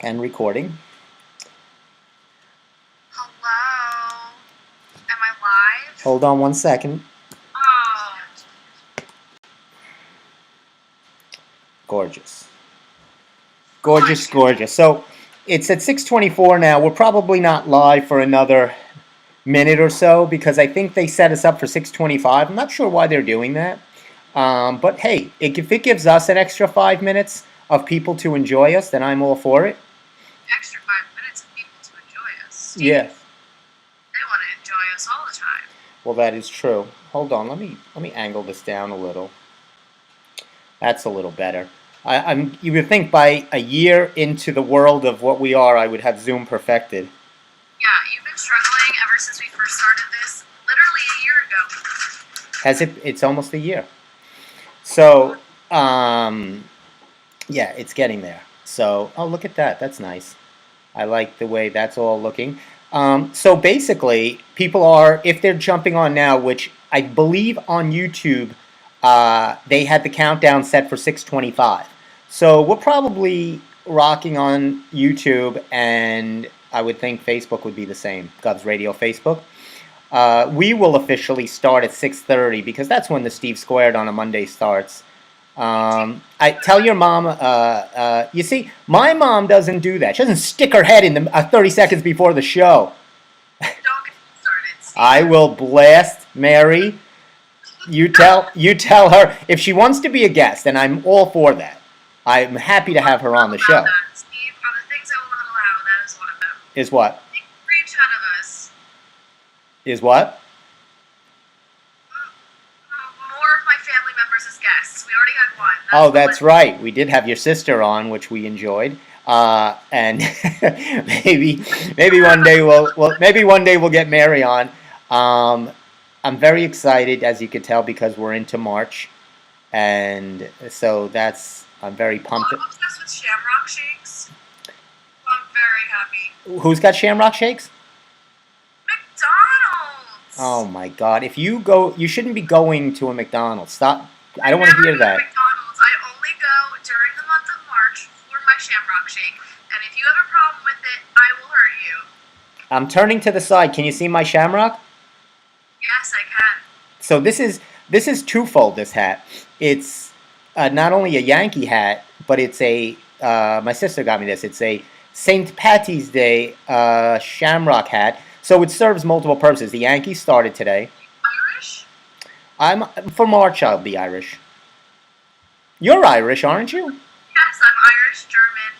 And recording. Hello? Am I live? Hold on one second. Oh. Gorgeous. Gorgeous, gorgeous. So it's at 6:24 now. We're probably not live for another minute or so because I think they set us up for 6:25. I'm not sure why they're doing that. But hey, if it gives us an extra 5 minutes of people to enjoy us, then I'm all for it. Extra 5 minutes of people to enjoy us. Steve, Yeah. they want to enjoy us all the time. Well, that is true. Hold on. Let me angle this down a little. That's a little better. You would think by a year into the world of what we are, I would have Zoom perfected. Yeah, you've been struggling ever since we first started this, literally a year ago. Has it? It's almost a year. So, yeah, it's getting there. So, oh, look at that. That's nice. I like the way that's all looking. So basically, people are, if they're jumping on now, which I believe on YouTube, they had the countdown set for 6:25. So we're probably rocking on YouTube, and I would think Facebook would be the same. Govs Radio Facebook. We will officially start at 6:30 because that's when the Steve Squared on a Monday starts. I tell your mom. You see, my mom doesn't do that. She doesn't stick her head in the 30 seconds before the show. Don't get started, Steve. I will blast Mary. You tell her if she wants to be a guest, and I'm all for that. I'm happy to have her on the show. Steve, on the things I will not allow, that is one of them. Is what? They reach out of us. Is what? More of my family members as guests. We already had one. Oh, that's right. We did have your sister on, which we enjoyed. And maybe one day we'll get Mary on. I'm very excited, as you could tell, because we're into March, and so I'm very pumped. I'm obsessed with Shamrock Shakes. I'm very happy. Who's got Shamrock Shakes? McDonald's. Oh my God! If you go, you shouldn't be going to a McDonald's. Stop! I don't want to hear that. McDonald's. I only go during the month of March for my Shamrock Shake, and if you have a problem with it, I will hurt you. I'm turning to the side. Can you see my Shamrock? Yes, I can. So this is twofold. This hat. It's not only a Yankee hat, but it's a. My sister got me this. It's a St. Patty's Day Shamrock hat. So it serves multiple purposes. The Yankees started today. Irish? For March. I'll be Irish. You're Irish, aren't you? Yes, I'm Irish, German,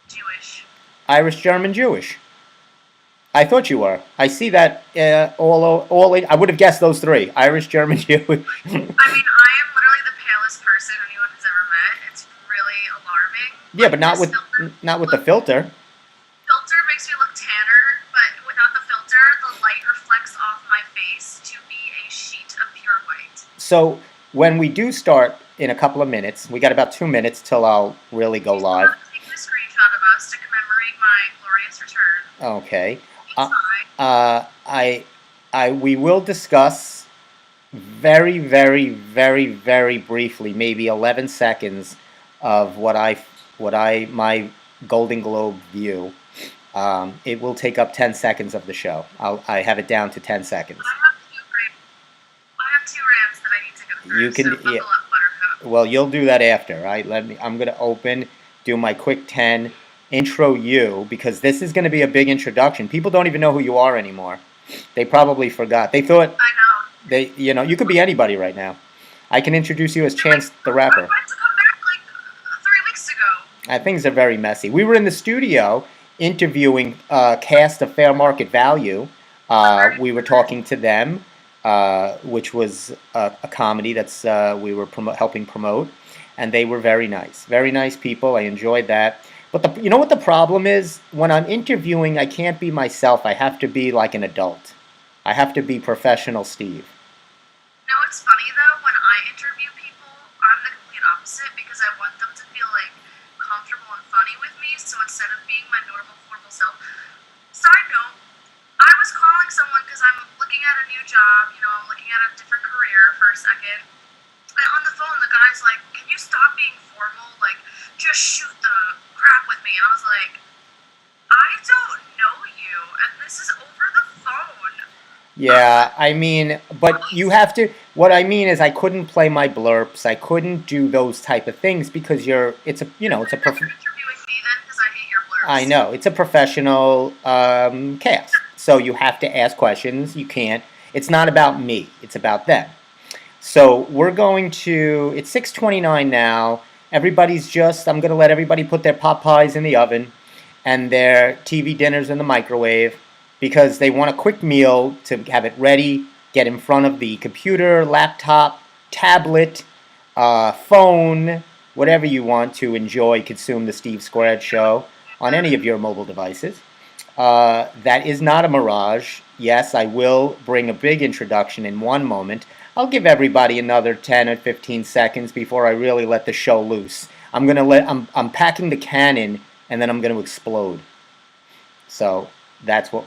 Jewish. Irish, German, Jewish. I thought you were. I see that all. I would have guessed those three: Irish, German, Jewish. I mean, I am literally the palest person anyone has ever met. It's really alarming. Yeah, but not with the filter. Filter makes me look tanner, but without the filter, the light reflects off my face to be a sheet of pure white. So when we do start in a couple of minutes, we got about 2 minutes till I'll really go live. I'm taking a screenshot of us to commemorate my glorious return. Okay. We will discuss very, very, very, very briefly, maybe 11 seconds of my Golden Globe view. It will take up 10 seconds of the show. I have it down to 10 seconds. I have two rants that I need to go through. You can, so buckle up, Buttercup. Well, you'll do that after, right? I'm going to open, do my quick 10. Intro you, because this is going to be a big introduction. People don't even know who you are anymore. They probably forgot. They thought I know. you could be anybody right now. I can introduce you as Chance the Rapper. I went to come back like 3 weeks ago. Things are very messy. We were in the studio interviewing cast of Fair Market Value. We were talking to them, which was a comedy that's we were helping promote, and they were very nice people. I enjoyed that. But you know what the problem is? When I'm interviewing, I can't be myself. I have to be like an adult. I have to be professional Steve. You know what's funny though? When I interview people, I'm the complete opposite because I want them to feel like comfortable and funny with me. So instead of being my normal formal self. Side note, I was calling someone because I'm looking at a new job. I'm looking at a different career for a second. And on the phone, the guy's like, "Can you stop being formal? Like, just shoot the crap with me." and I was like, I don't know you, and this is over the phone. Yeah, I mean, but you have to. What I mean is, I couldn't play my blurps. I couldn't do those type of things because it's a, it's a. You're interviewing me then because I hate your blurbs. I know it's a professional cast, so you have to ask questions. You can't. It's not about me. It's about them. So we're going to. It's 6:29 now. Everybody's just. I'm going to let everybody put their pot pies in the oven, and their TV dinners in the microwave, because they want a quick meal to have it ready, get in front of the computer, laptop, tablet, phone, whatever you want to enjoy, consume the Steve Squared Show on any of your mobile devices. That is not a mirage. Yes, I will bring a big introduction in one moment. I'll give everybody another 10 or 15 seconds before I really let the show loose. I'm packing the cannon, and then I'm going to explode. So that's what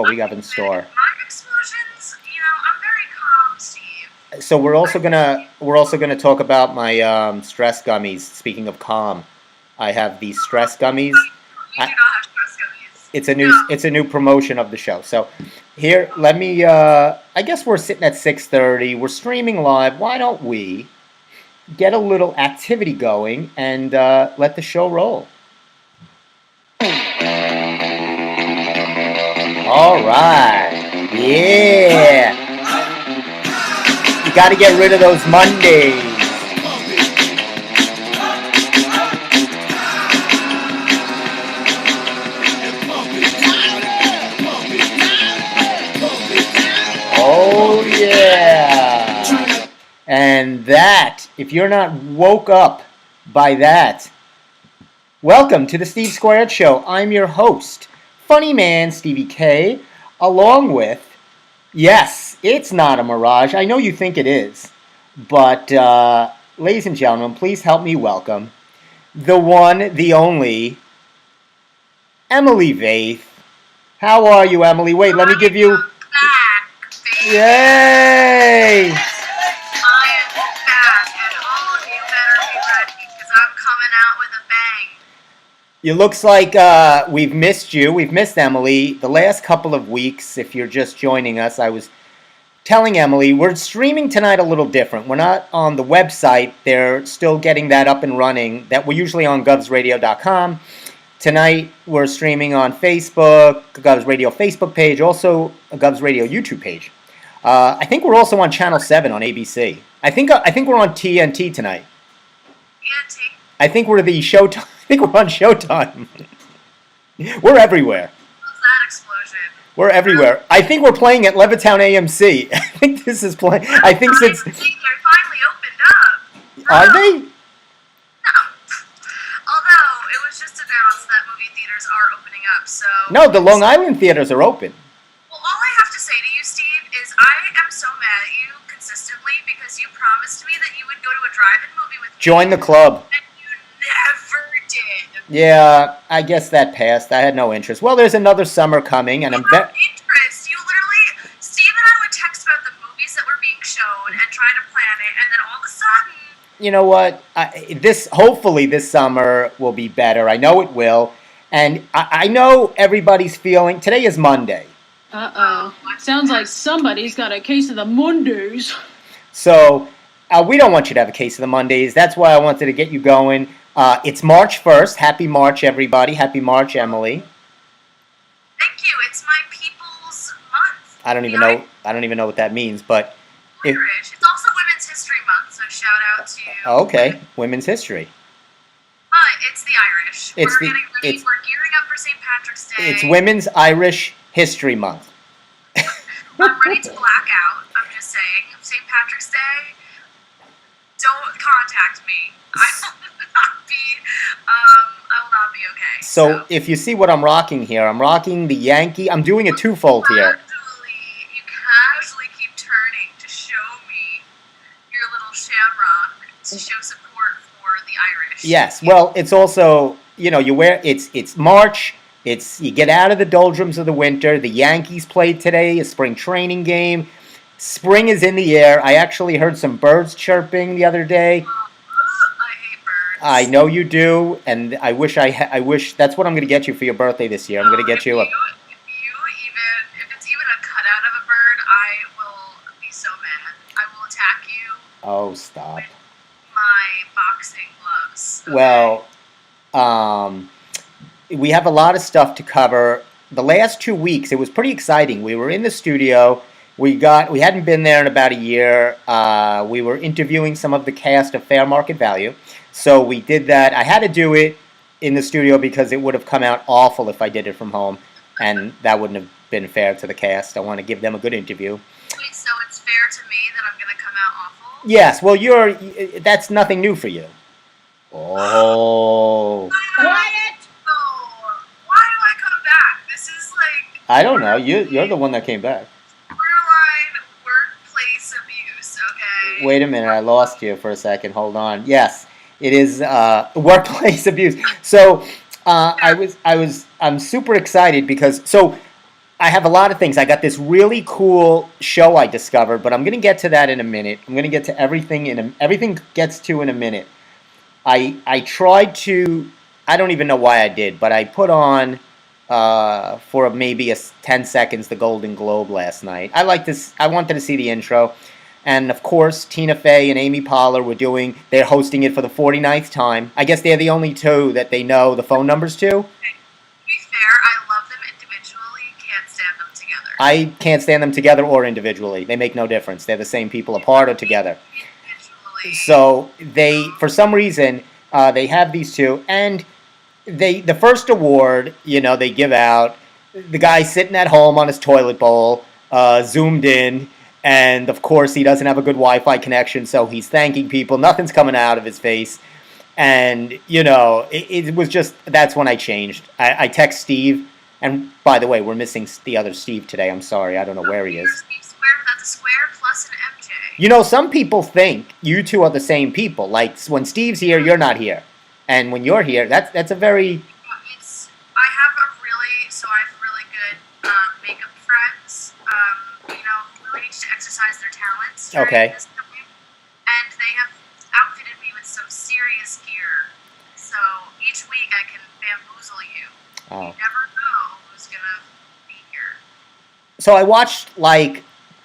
we got in store. My explosions, I'm very calm, Steve. So we're also gonna talk about my stress gummies. Speaking of calm, I have these stress gummies. You do not have stress gummies. It's a new promotion of the show. So here, let me. I guess we're sitting at 6:30. We're streaming live. Why don't we get a little activity going and let the show roll? All right. Yeah. You got to get rid of those Mondays. Oh, yeah. And that, if you're not woke up by that, welcome to the Steve Squared Show. I'm your host, funny man Stevie K, along with, yes, it's not a mirage. I know you think it is, but ladies and gentlemen, please help me welcome the one, the only, Emily Vaith. How are you, Emily? Wait, let me give you... Back, baby. Yay! I am back, and all of you better be ready, because I'm coming out with a bang. It looks like we've missed you. We've missed Emily. The last couple of weeks, if you're just joining us, I was telling Emily, we're streaming tonight a little different. We're not on the website. They're still getting that up and running. That we're usually on govsradio.com. Tonight, we're streaming on Facebook, Govs Radio Facebook page, also a Govs Radio YouTube page. I think we're also on Channel 7 on ABC. I think we're on TNT tonight. TNT? I think we're the Showtime. I think we're on Showtime. We're everywhere. What's that explosion? We're everywhere. I think we're playing at Levittown AMC. I think this is playing. I think since... They're finally opened up. Are they? No. Although, it was just announced that movie theaters are opening up, so... No, the Long Island theaters are open. Well, all I have to say to you, Steve, is I am so mad at you consistently because you promised me that you would go to a drive-in movie with me. Join the club. And you never did. Yeah, I guess that passed. I had no interest. Well, there's another summer coming, and I'm interest. You literally, Steve and I would text about the movies that were being shown and try to plan it, and then all of a sudden... You know what? Hopefully this summer will be better. I know it will. And I know everybody's feeling... Today is Monday. Uh-oh. Sounds like somebody's got a case of the Mondays. So, we don't want you to have a case of the Mondays. That's why I wanted to get you going. It's March 1st. Happy March, everybody. Happy March, Emily. Thank you. It's my people's month. I don't even know what that means, but... Irish. It's also Women's History Month, so shout out to... Okay, Women's History. But it's the Irish. We're getting ready. We're gearing up for St. Patrick's Day. It's Women's Irish History Month. I'm ready to black out. I'm just saying. St. Patrick's Day, don't contact me. I will not be okay. So if you see what I'm rocking here, I'm rocking the Yankee. I'm doing a twofold here. You casually keep turning to show me your little shamrock to show support for the Irish. Yes. Well, it's also, you wear it's March. You get out of the doldrums of the winter. The Yankees played today, a spring training game. Spring is in the air. I actually heard some birds chirping the other day. I hate birds. I know you do, and I wish I wish that's what I'm going to get you for your birthday this year. I'm going to get you a. If it's even a cutout of a bird, I will be so mad. I will attack you. Oh, stop. With my boxing gloves. Okay? Well, we have a lot of stuff to cover. The last 2 weeks, it was pretty exciting. We were in the studio. We hadn't been there in about a year. We were interviewing some of the cast of Fair Market Value. So we did that. I had to do it in the studio because it would have come out awful if I did it from home. And that wouldn't have been fair to the cast. I want to give them a good interview. Wait, so it's fair to me that I'm going to come out awful? Yes, well, that's nothing new for you. Oh. Quiet! Oh, why do I come back? This is like... I don't know. You're the one that came back. Borderline workplace abuse, okay? Wait a minute. I lost you for a second. Hold on. Yes, it is workplace abuse. So I'm super excited because... So I have a lot of things. I got this really cool show I discovered, but I'm going to get to that in a minute. I'm going to get to everything everything gets to in a minute. I tried to, I don't even know why I did, but I put on for maybe 10 seconds the Golden Globe last night. I wanted to see the intro. And of course, Tina Fey and Amy Poehler they're hosting it for the 49th time. I guess they're the only two that they know the phone numbers to. Okay. To be fair, I love them individually, can't stand them together. I can't stand them together or individually. They make no difference. They're the same people apart or together. So for some reason, they have these two, and the first award, they give out, the guy sitting at home on his toilet bowl, zoomed in, and of course he doesn't have a good Wi-Fi connection, so he's thanking people. Nothing's coming out of his face, and it was just, that's when I changed. I text Steve, and by the way, we're missing the other Steve today. I'm sorry, I don't know where he is. Steve squared without the square plus an MJ. Some people think you two are the same people. Like, when Steve's here, you're not here. And when you're here, that's a very... I have really good makeup friends, who really need to exercise their talents during this time. And they have outfitted me with some serious gear. So each week I can bamboozle you. Oh. You never know who's going to be here. So I watched,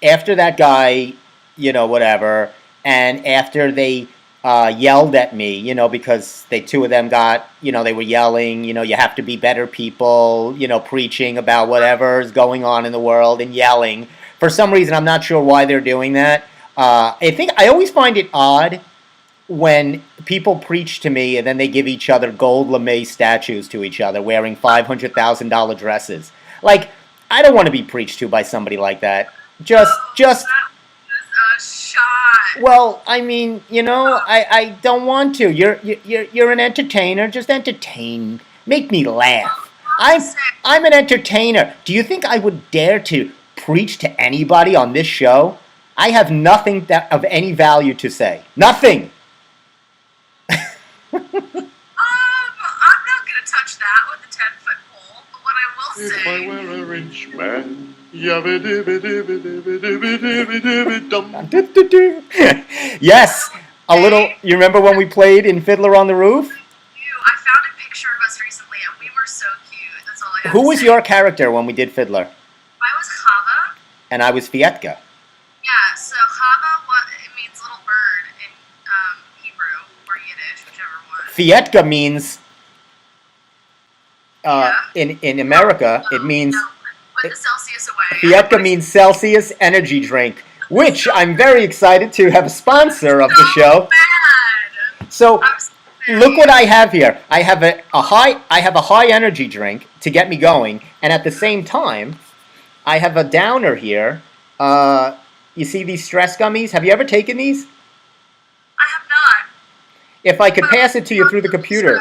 after that guy... whatever, and after they yelled at me, because the two of them got, they were yelling, you have to be better people, preaching about whatever's going on in the world and yelling. For some reason, I'm not sure why they're doing that. I always find it odd when people preach to me and then they give each other gold lame statues to each other wearing $500,000 dresses. Like, I don't want to be preached to by somebody like that. Just... shot. Well, I mean, I don't want to. You're an entertainer. Just entertain. Make me laugh. I'm an entertainer. Do you think I would dare to preach to anybody on this show? I have nothing of any value to say. Nothing. I'm not gonna touch that with a 10-foot pole. But what I will say. If I were a rich man. Yes, a little. You remember when we played in Fiddler on the Roof? I found a picture of us recently, and we were so cute. That's all I have to say. Who was your character when we did Fiddler? I was Chava. And I was Fietka. Yeah, so Chava it means little bird in Hebrew or Yiddish, whichever one. Fietka means in America it means. Put the Celsius away. Fietka means Celsius energy drink, which I'm very excited to have a sponsor of the show. Bad. So look what I have here. I have a high energy drink to get me going, and at the same time, I have a downer here. You see these stress gummies? Have you ever taken these? I have not. If I could pass it to you through the computer.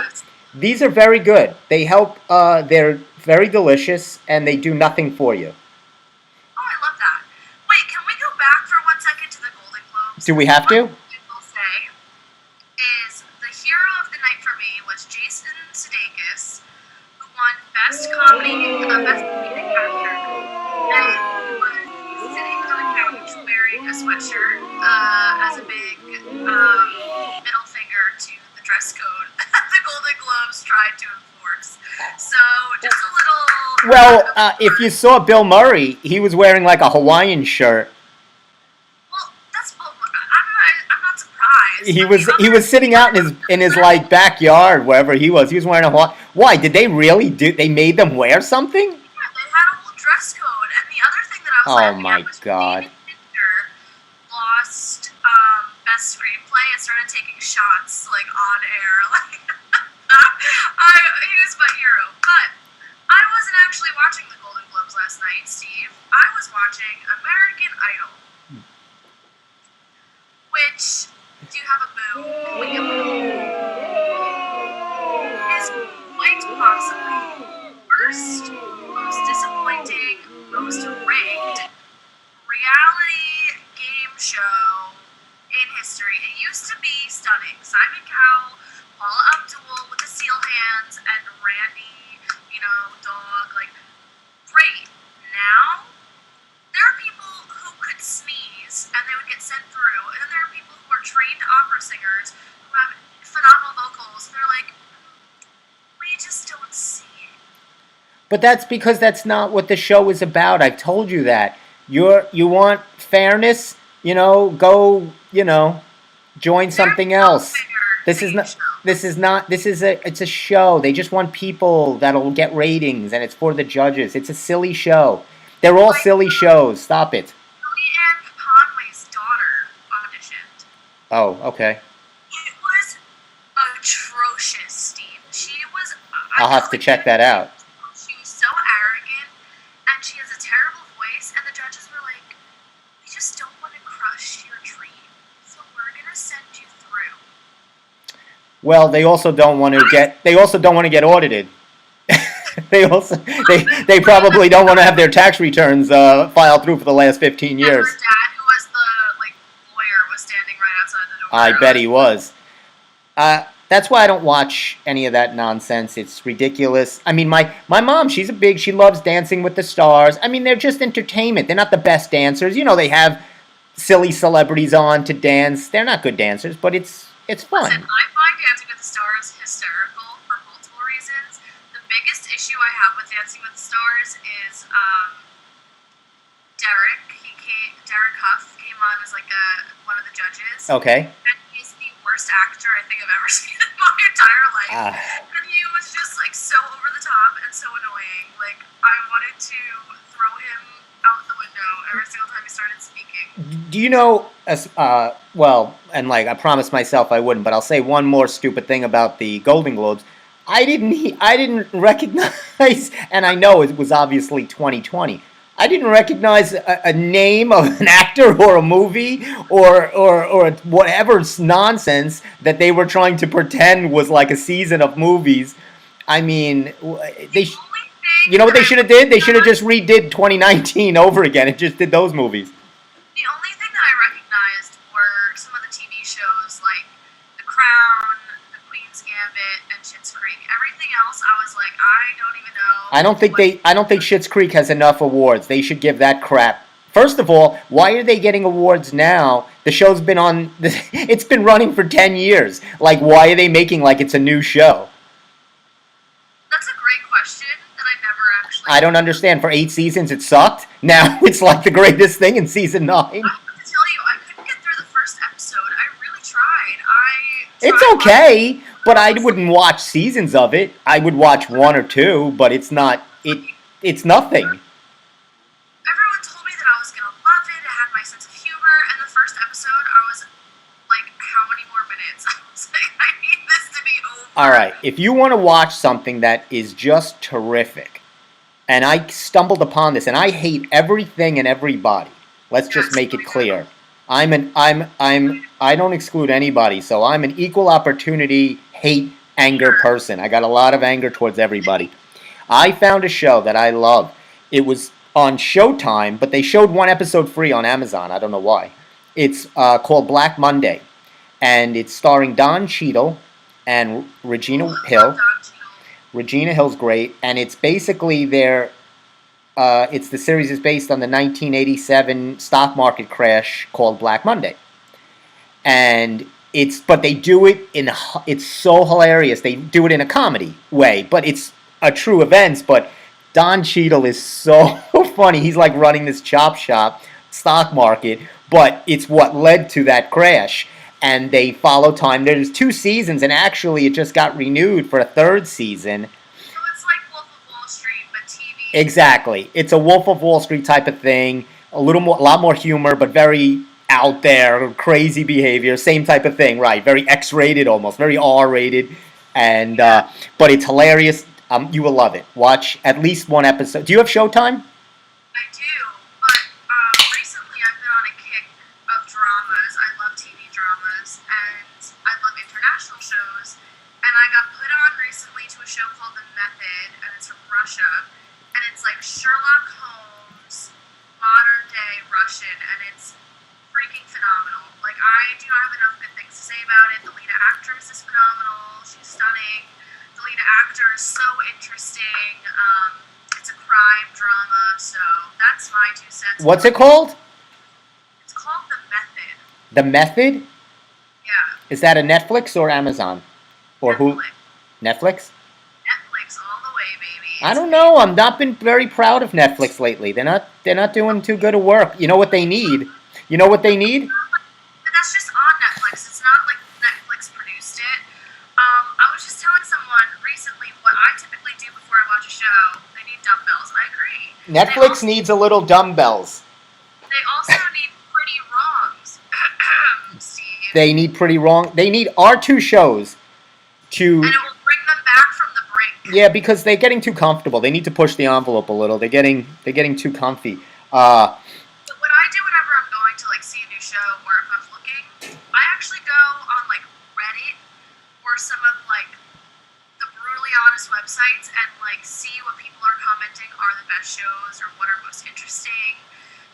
These are very good. They help, they're very delicious, and they do nothing for you. Oh, I love that. Wait, can we go back for 1 second to the Golden Globes? Do we have to? What I will say is the hero of the night for me was Jason Sudeikis, who won Best Comedic Actor. And he was sitting on a couch wearing a sweatshirt as a big middle finger to the dress code Clubs tried to enforce. So just a little. Well, if you saw Bill Murray, he was wearing like a Hawaiian shirt. Well, that's. I'm not surprised. He was sitting out in his like backyard wherever he was. He was wearing a Hawaii. Why did they really do? They made them wear something? Yeah, they had a whole dress code. And the other thing that I was laughing my at was God. David Fincher lost best screenplay and started taking shots like on air. Like he was my hero. But I wasn't actually watching the Golden Globes last night, Steve. I was watching American Idol. Which, do you have a boo? When you is quite possibly worst, most disappointing, most rigged reality game show in history. It used to be stunning. Simon Cowell, Paula Abdul with the seal hands, and Randy, dog, like, great. Now, there are people who could sneeze and they would get sent through, and then there are people who are trained opera singers who have phenomenal vocals, and they're like, we just don't see it. But that's because that's not what the show is about. I've told you that. You want fairness, go, join something else. It's a show. They just want people that'll get ratings, and it's for the judges. It's a silly show. They're all silly shows. Stop it. Julianne Conway's daughter auditioned. Oh, okay. It was atrocious, Steve. She was. I'll have to check that out. She was so arrogant, and she has a terrible voice, and the judges were like, we just don't want to crush your dream, so we're going to send you through. Well, they also don't want to get audited. they probably don't want to have their tax returns filed through for the last 15 years. And her dad, who was the lawyer, was standing right outside the door. I bet he was. That's why I don't watch any of that nonsense. It's ridiculous. I mean, my mom, she loves Dancing with the Stars. I mean, they're just entertainment. They're not the best dancers. They have silly celebrities on to dance. They're not good dancers, but it's fun. Listen, I find Dancing with the Stars hysterical for multiple reasons. The biggest issue I have with Dancing with the Stars is Derek. Derek Huff came on as one of the judges. Okay. And he's the worst actor I think I've ever seen in my entire life. And he was just so over the top and so annoying. I wanted to throw him out the window every single time he started speaking. Do you know, I promised myself I wouldn't, but I'll say one more stupid thing about the Golden Globes. I didn't recognize, and I know it was obviously 2020. I didn't recognize a name of an actor or a movie or whatever nonsense that they were trying to pretend was like a season of movies. I mean, you know what they should have did? They should have just redid 2019 over again and just did those movies. The only thing that I recognized were some of the TV shows like The Crown, The Queen's Gambit, and Schitt's Creek. Everything else, I was like, I don't even know. I don't think Schitt's Creek has enough awards. They should give that crap. First of all, why are they getting awards now? The show's been on. It's been running for 10 years. Why are they making it's a new show? That's a great question that I never actually. I don't understand. For 8 seasons, it sucked. Now it's the greatest thing in season 9. I have to tell you, I couldn't get through the first episode. I really tried. It's okay, but I wouldn't watch seasons of it. I would watch 1 or 2, but it's not. It's nothing. Everyone told me that I was gonna love it. It had my sense of humor, and the first episode, I was like, how many more minutes? I was like, I need this to be over. All right, if you want to watch something that is just terrific, and I stumbled upon this, and I hate everything and everybody. Let's just make it clear. I don't exclude anybody, so I'm an equal opportunity hate anger person. I got a lot of anger towards everybody. I found a show that I love. It was on Showtime, but they showed 1 episode free on Amazon. I don't know why. It's called Black Monday, and it's starring Don Cheadle and Regina Hill. Regina Hill's great, and it's basically the series is based on the 1987 stock market crash called Black Monday. And but they do it it's so hilarious. They do it in a comedy way, but it's a true events. But Don Cheadle is so funny. He's like running this chop shop, stock market, but it's what led to that crash. And they follow time. There's 2 seasons, and actually it just got renewed for a 3rd season. So it's like Wolf of Wall Street, but TV. Exactly. It's a Wolf of Wall Street type of thing. A lot more humor, but very out there, crazy behavior. Same type of thing, right? Very X-rated, almost very R-rated, and but it's hilarious. You will love it. Watch at least 1 episode. Do you have Showtime? I do, but recently I've been on a kick of dramas. I love TV dramas, and I love international shows. And I got put on recently to a show called The Method, and it's from Russia. And it's like Sherlock Holmes, modern day Russian, and it's freaking phenomenal. Like, I do not have enough good things to say about it. The lead actress is phenomenal. She's stunning. The lead actor is so interesting. It's a crime drama, so that's my 2 cents. What's it called? It's called The Method. The Method? Yeah. Is that a Netflix or Amazon? Or Netflix. who? Netflix? Netflix all the way, baby. I don't know. I've not been very proud of Netflix lately. They're not doing too good of work. You know what they need? You know what they need? But that's just on Netflix. It's not like Netflix produced it. I was just telling someone recently what I typically do before I watch a show. They need dumbbells. I agree. Netflix needs a little dumbbells. They also need pretty wrongs. Steve. They need pretty wrong. They need our 2 shows to. And it will bring them back from the brink. Yeah, because they're getting too comfortable. They need to push the envelope a little. They're getting too comfy. So what I do whenever I'm going to like see a new show, or if I'm looking, I actually go on like Reddit or some of like the brutally honest websites and like see what people are commenting are the best shows or what are most interesting.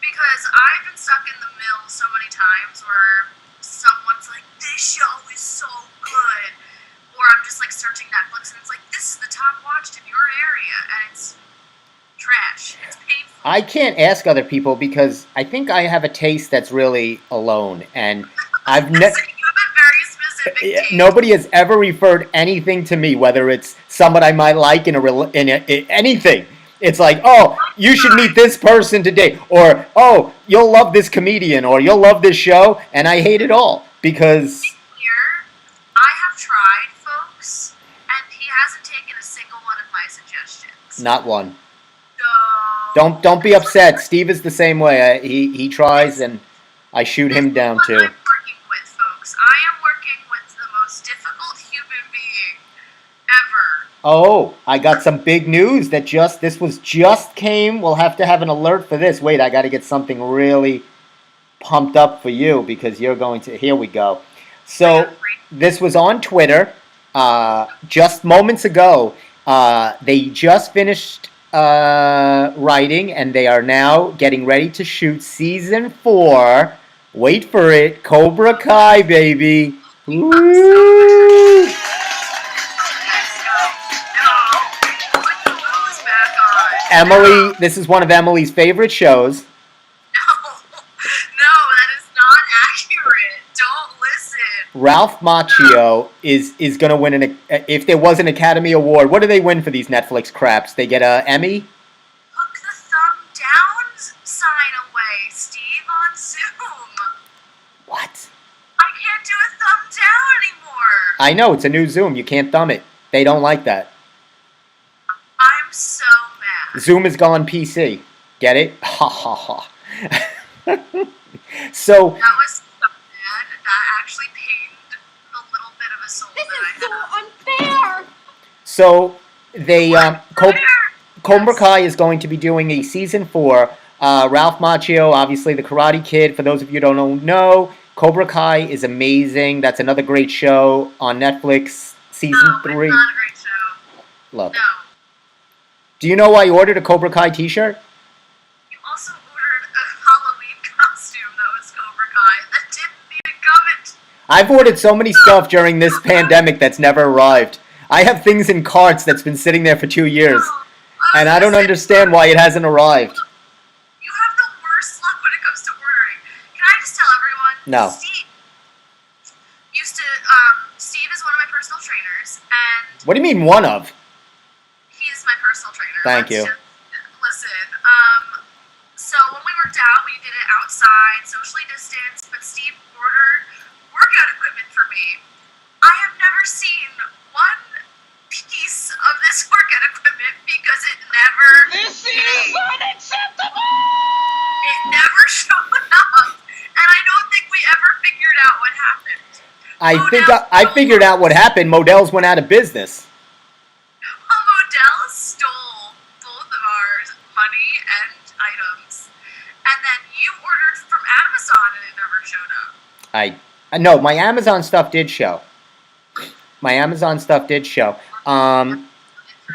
Because I've been stuck in the mill so many times where someone's like, this show is so good. Or I'm just like searching Netflix and it's like, this is the top watched in your area. And it's trash. It's painful. I can't ask other people because I think I have a taste that's really alone, and I've You have a very specific taste. nobody has ever referred anything to me, whether it's someone I might like in anything. It's like, oh, you should meet this person today, or oh, you'll love this comedian, or you'll love this show, and I hate it all because. Here, I have tried, folks, and he hasn't taken a single one of my suggestions. Not one. No. Don't be upset. Steve is the same way. He tries, and I shoot him down too. I'm working with, folks. I am working with the most difficult human being ever. Oh, I got some big news that just came. We'll have to have an alert for this. Wait, I got to get something really pumped up for you because you're going to. Here we go. So this was on Twitter just moments ago. They just finished writing, and they are now getting ready to shoot season 4. Wait for it, Cobra Kai, baby. Woo! Emily, this is one of Emily's favorite shows. No, that is not accurate. Don't listen. Ralph Macchio is going to win if there was an Academy Award. What do they win for these Netflix craps? They get an Emmy? Hook the thumb down sign away, Steve, on Zoom. What? I can't do a thumb down anymore. I know, it's a new Zoom. You can't thumb it. They don't like that. I'm so mad. Zoom is gone PC. Get it? Ha ha ha. So That was so bad. That actually pained a little bit of a soul This that is I so have. unfair! so they Cobra Yes. Kai is going to be doing a season 4. Ralph Macchio, obviously the Karate Kid. For those of you who don't know, Cobra Kai is amazing. That's another great show on Netflix. Season No, 3. it's not a great show. Look. No. Do you know I ordered a Cobra Kai t-shirt? You also ordered a Halloween costume that was Cobra Kai that didn't even come in. I've ordered so many stuff during this pandemic that's never arrived. I have things in carts that's been sitting there for 2 years, and I don't understand why it hasn't arrived. You have the worst luck when it comes to ordering. Can I just tell everyone? No. Steve used to What do you mean one of? He's my personal trainer. Thank you. Listen, so when we worked out, we did it outside, socially distanced, but Steve ordered workout equipment for me. I have never seen one piece of this workout equipment because it never This came. is unacceptable! It never showed up, and I don't think we ever figured out what happened. I figured out what happened. Modell's went out of business. Modell stole both of our money and items, and then you ordered from Amazon and it never showed up. No, my Amazon stuff did show. My Amazon stuff did show.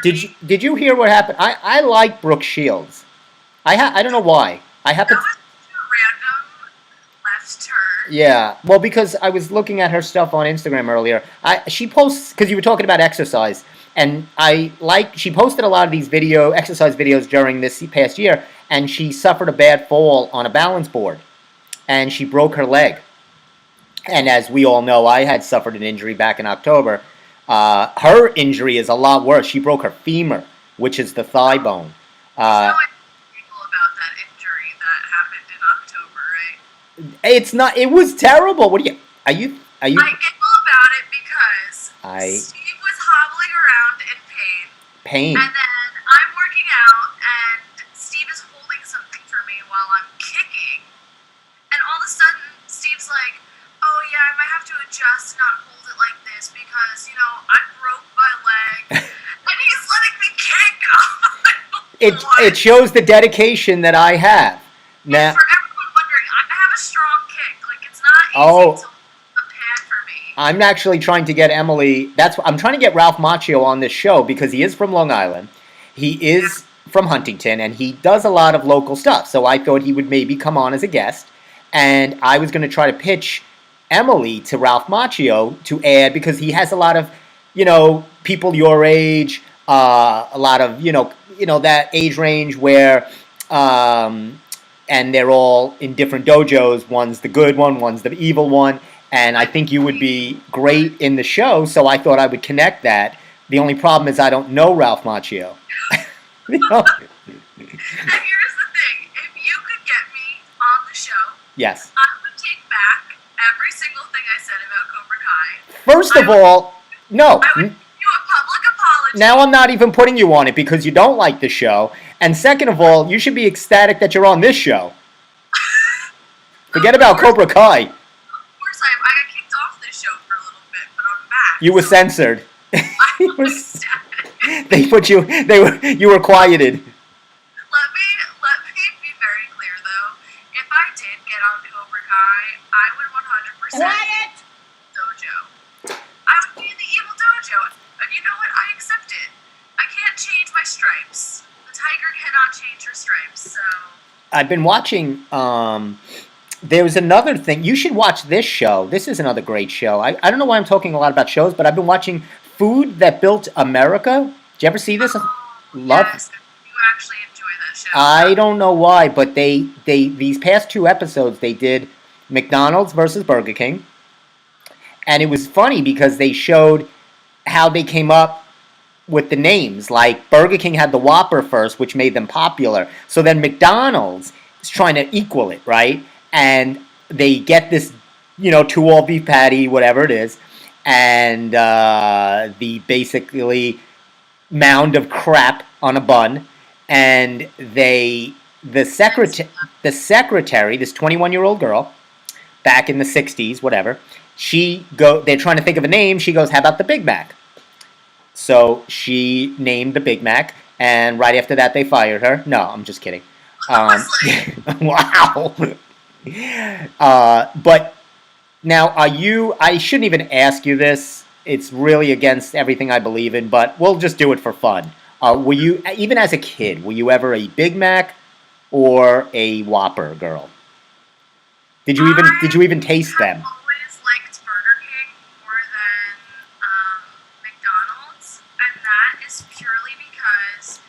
Did you hear what happened? I like Brooke Shields. I don't know why. I happen. That was such a random left turn. Yeah, well, because I was looking at her stuff on Instagram earlier. She posts, because you were talking about exercise, and she posted a lot of these exercise videos during this past year, and she suffered a bad fall on a balance board, and she broke her leg. And as we all know, I had suffered an injury back in October. Her injury is a lot worse. She broke her femur, which is the thigh bone. I giggle about that injury that happened in October, right? It's not. It was terrible. What are you? I giggle about it because Steve was hobbling around in pain. And then I'm working out, and Steve is holding something for me while I'm kicking. And all of a sudden, Steve's like, "Oh yeah, I might have to adjust, not hold it like this because I broke my leg." And he's letting me kick. It shows the dedication that I have. Now, for everyone wondering, I have a strong kick. Like, it's not easy to hold a pad for me. I'm actually trying to get Emily. I'm trying to get Ralph Macchio on this show because he is from Long Island. He is from Huntington, and he does a lot of local stuff. So I thought he would maybe come on as a guest, and I was going to try to pitch Emily to Ralph Macchio to add, because he has a lot of, people your age, a lot of, that age range where, and they're all in different dojos. One's the good one, one's the evil one, and I think you would be great in the show, so I thought I would connect that. The only problem is I don't know Ralph Macchio. And here's the thing. If you could get me on the show, yes, I would take back every single thing I said about Cobra Kai. First of all, no. I would give you a public apology. Now I'm not even putting you on it because you don't like the show. And second of all, you should be ecstatic that you're on this show. Forget about Cobra Kai. Of course, I got kicked off this show for a little bit, but I'm back. You were censored. I'm ecstatic. You were quieted. Let me be very clear though. If I did get on Cobra Kai, I would 100% Quiet! dojo. I would be in the evil dojo. And you know what? I accept it. I can't change my stripes. The tiger cannot change her stripes, so I've been watching. There was another thing. You should watch this show. This is another great show. I don't know why I'm talking a lot about shows, but I've been watching Food That Built America. Did you ever see this? Love. yes, you actually enjoy that show. I don't know why, but they these past 2 episodes they did McDonald's versus Burger King, and it was funny because they showed how they came up with the names. Like Burger King had the Whopper first, which made them popular. So then McDonald's is trying to equal it, right? And they get this, 2 all beef patty, whatever it is, and the basically mound of crap on a bun, and the secretary, this 21-year-old girl, back in the 60s, whatever, they're trying to think of a name. She goes, "How about the Big Mac?" So she named the Big Mac, and right after that they fired her. No, I'm just kidding. Wow. But now, I shouldn't even ask you this. It's really against everything I believe in, but we'll just do it for fun. Were you, even as a kid, were you ever a Big Mac or a Whopper girl? Did you even taste them? I always liked Burger King more than McDonald's, and that is purely because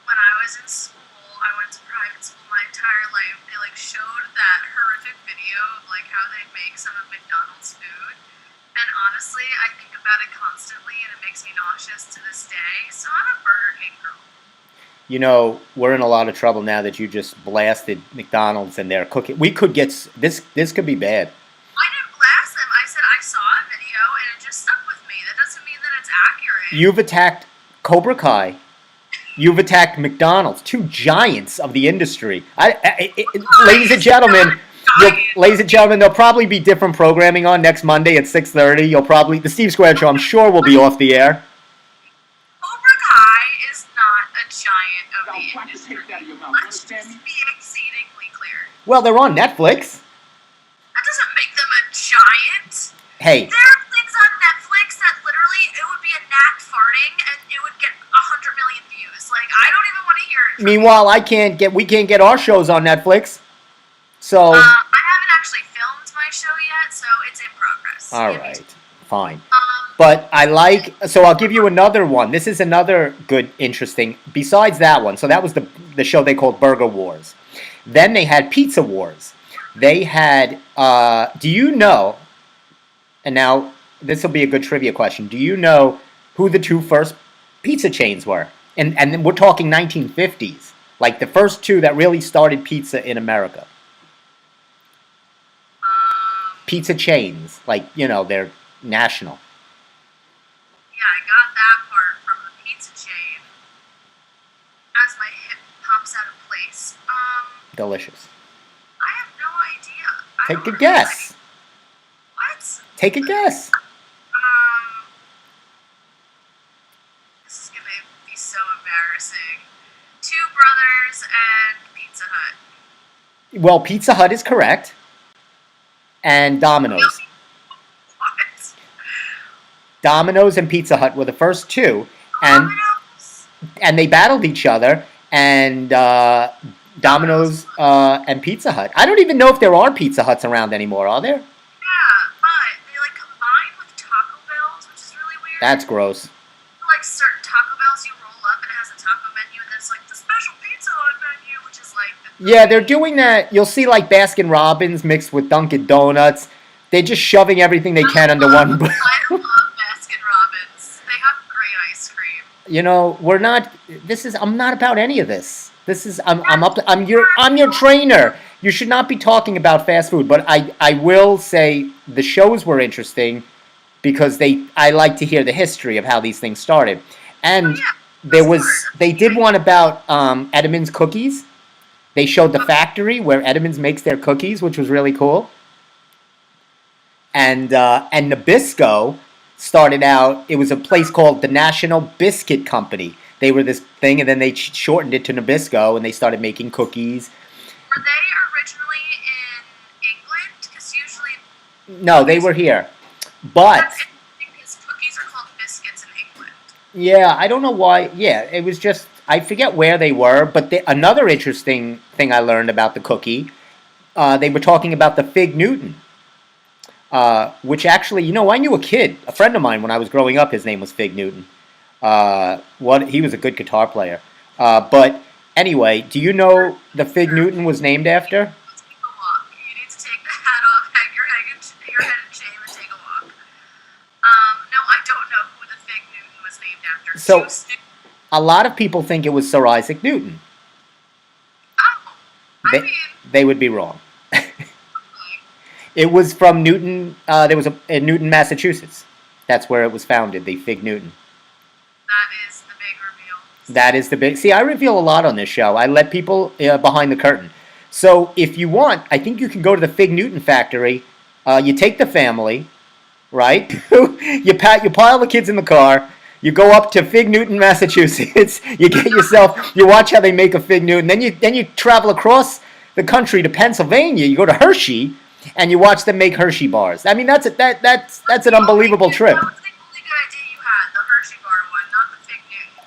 when I was in school, I went to private school my entire life. They showed that horrific video of how they make some of McDonald's food, and honestly, I think about it constantly, and it makes me nauseous to this day. So I'm a Burger King girl. You know, we're in a lot of trouble now that you just blasted McDonald's and their cooking. We could get this. This could be bad. I didn't blast them. I said I saw a video, and it just stuck with me. That doesn't mean that it's accurate. You've attacked Cobra Kai. You've attacked McDonald's, two giants of the industry. Ladies and gentlemen, there'll probably be different programming on next Monday at 6:30. The Steve Squared Show, I'm sure, will be off the air. Cobra Kai is not a giant of the industry. Let's just be exceedingly clear. Well, they're on Netflix. That doesn't make them a giant. Hey. There are things on Netflix that literally it would be a gnat farting and it would get 100 million views. Like, I don't even want to hear it. Meanwhile, we can't get our shows on Netflix. So. I haven't actually filmed my show yet, so it's in progress. All right, fine. But so I'll give you another one. This is another good, interesting, besides that one. So that was the show they called Burger Wars. Then they had Pizza Wars. They had, do you know, and now this will be a good trivia question, do you know who the two first pizza chains were? And we're talking 1950s, like the first two that really started pizza in America. Pizza chains, like, you know, they're national. Yeah, I got that part from the pizza chain. As my hip pops out of place. Delicious. I have no idea. Take a guess. What? Take a guess. This is gonna be so embarrassing. Two Brothers and Pizza Hut. Well, Pizza Hut is correct. And Domino's. What? Domino's and Pizza Hut were the first two. And they battled each other. And Domino's and Pizza Hut. I don't even know if there are Pizza Huts around anymore, are there? Yeah, but they like combine with Taco Bells, which is really weird. That's gross. Like certain Taco Bells, you roll up and it has a taco menu, and there's like the special Pizza Hut menu, which is like Yeah, they're doing that. You'll see like Baskin Robbins mixed with Dunkin' Donuts. They're just shoving everything they can under one. I love Baskin Robbins. They have great ice cream. You know, I'm not about any of this. I'm your trainer. You should not be talking about fast food, but I will say the shows were interesting because I like to hear the history of how these things started. And they did one about Edam's cookies. They showed the factory where Edam's makes their cookies, which was really cool. And Nabisco started out, it was a place called the National Biscuit Company. They were this thing, and then they shortened it to Nabisco, and they started making cookies. Were they originally in England? Because usually... No, they were here. But... Because cookies are called biscuits in England. Yeah, I don't know why. Yeah, it was just... I forget where they were, but another interesting thing I learned about the cookie, they were talking about the Fig Newton. Which actually, you know, I knew a friend of mine when I was growing up, his name was Fig Newton. He was a good guitar player. But anyway, do you know the Fig Newton was named after? Take a walk. You need to take the hat off, hang your head in shame, and take a walk. No, I don't know who the Fig Newton was named after. So, a lot of people think it was Sir Isaac Newton. Oh, they would be wrong. It was from Newton. There was in Newton, Massachusetts. That's where it was founded, the Fig Newton. That is the big reveal. That is the big... See, I reveal a lot on this show. I let people behind the curtain. So, if you want, I think you can go to the Fig Newton factory. You take the family, right? you pile the kids in the car. You go up to Fig Newton, Massachusetts. You watch how they make a Fig Newton. Then you travel across the country to Pennsylvania. You go to Hershey. And you watch them make Hershey bars. I mean, that's an unbelievable trip. That was the only good idea you had, the Hershey bar one, not the Fig Newton.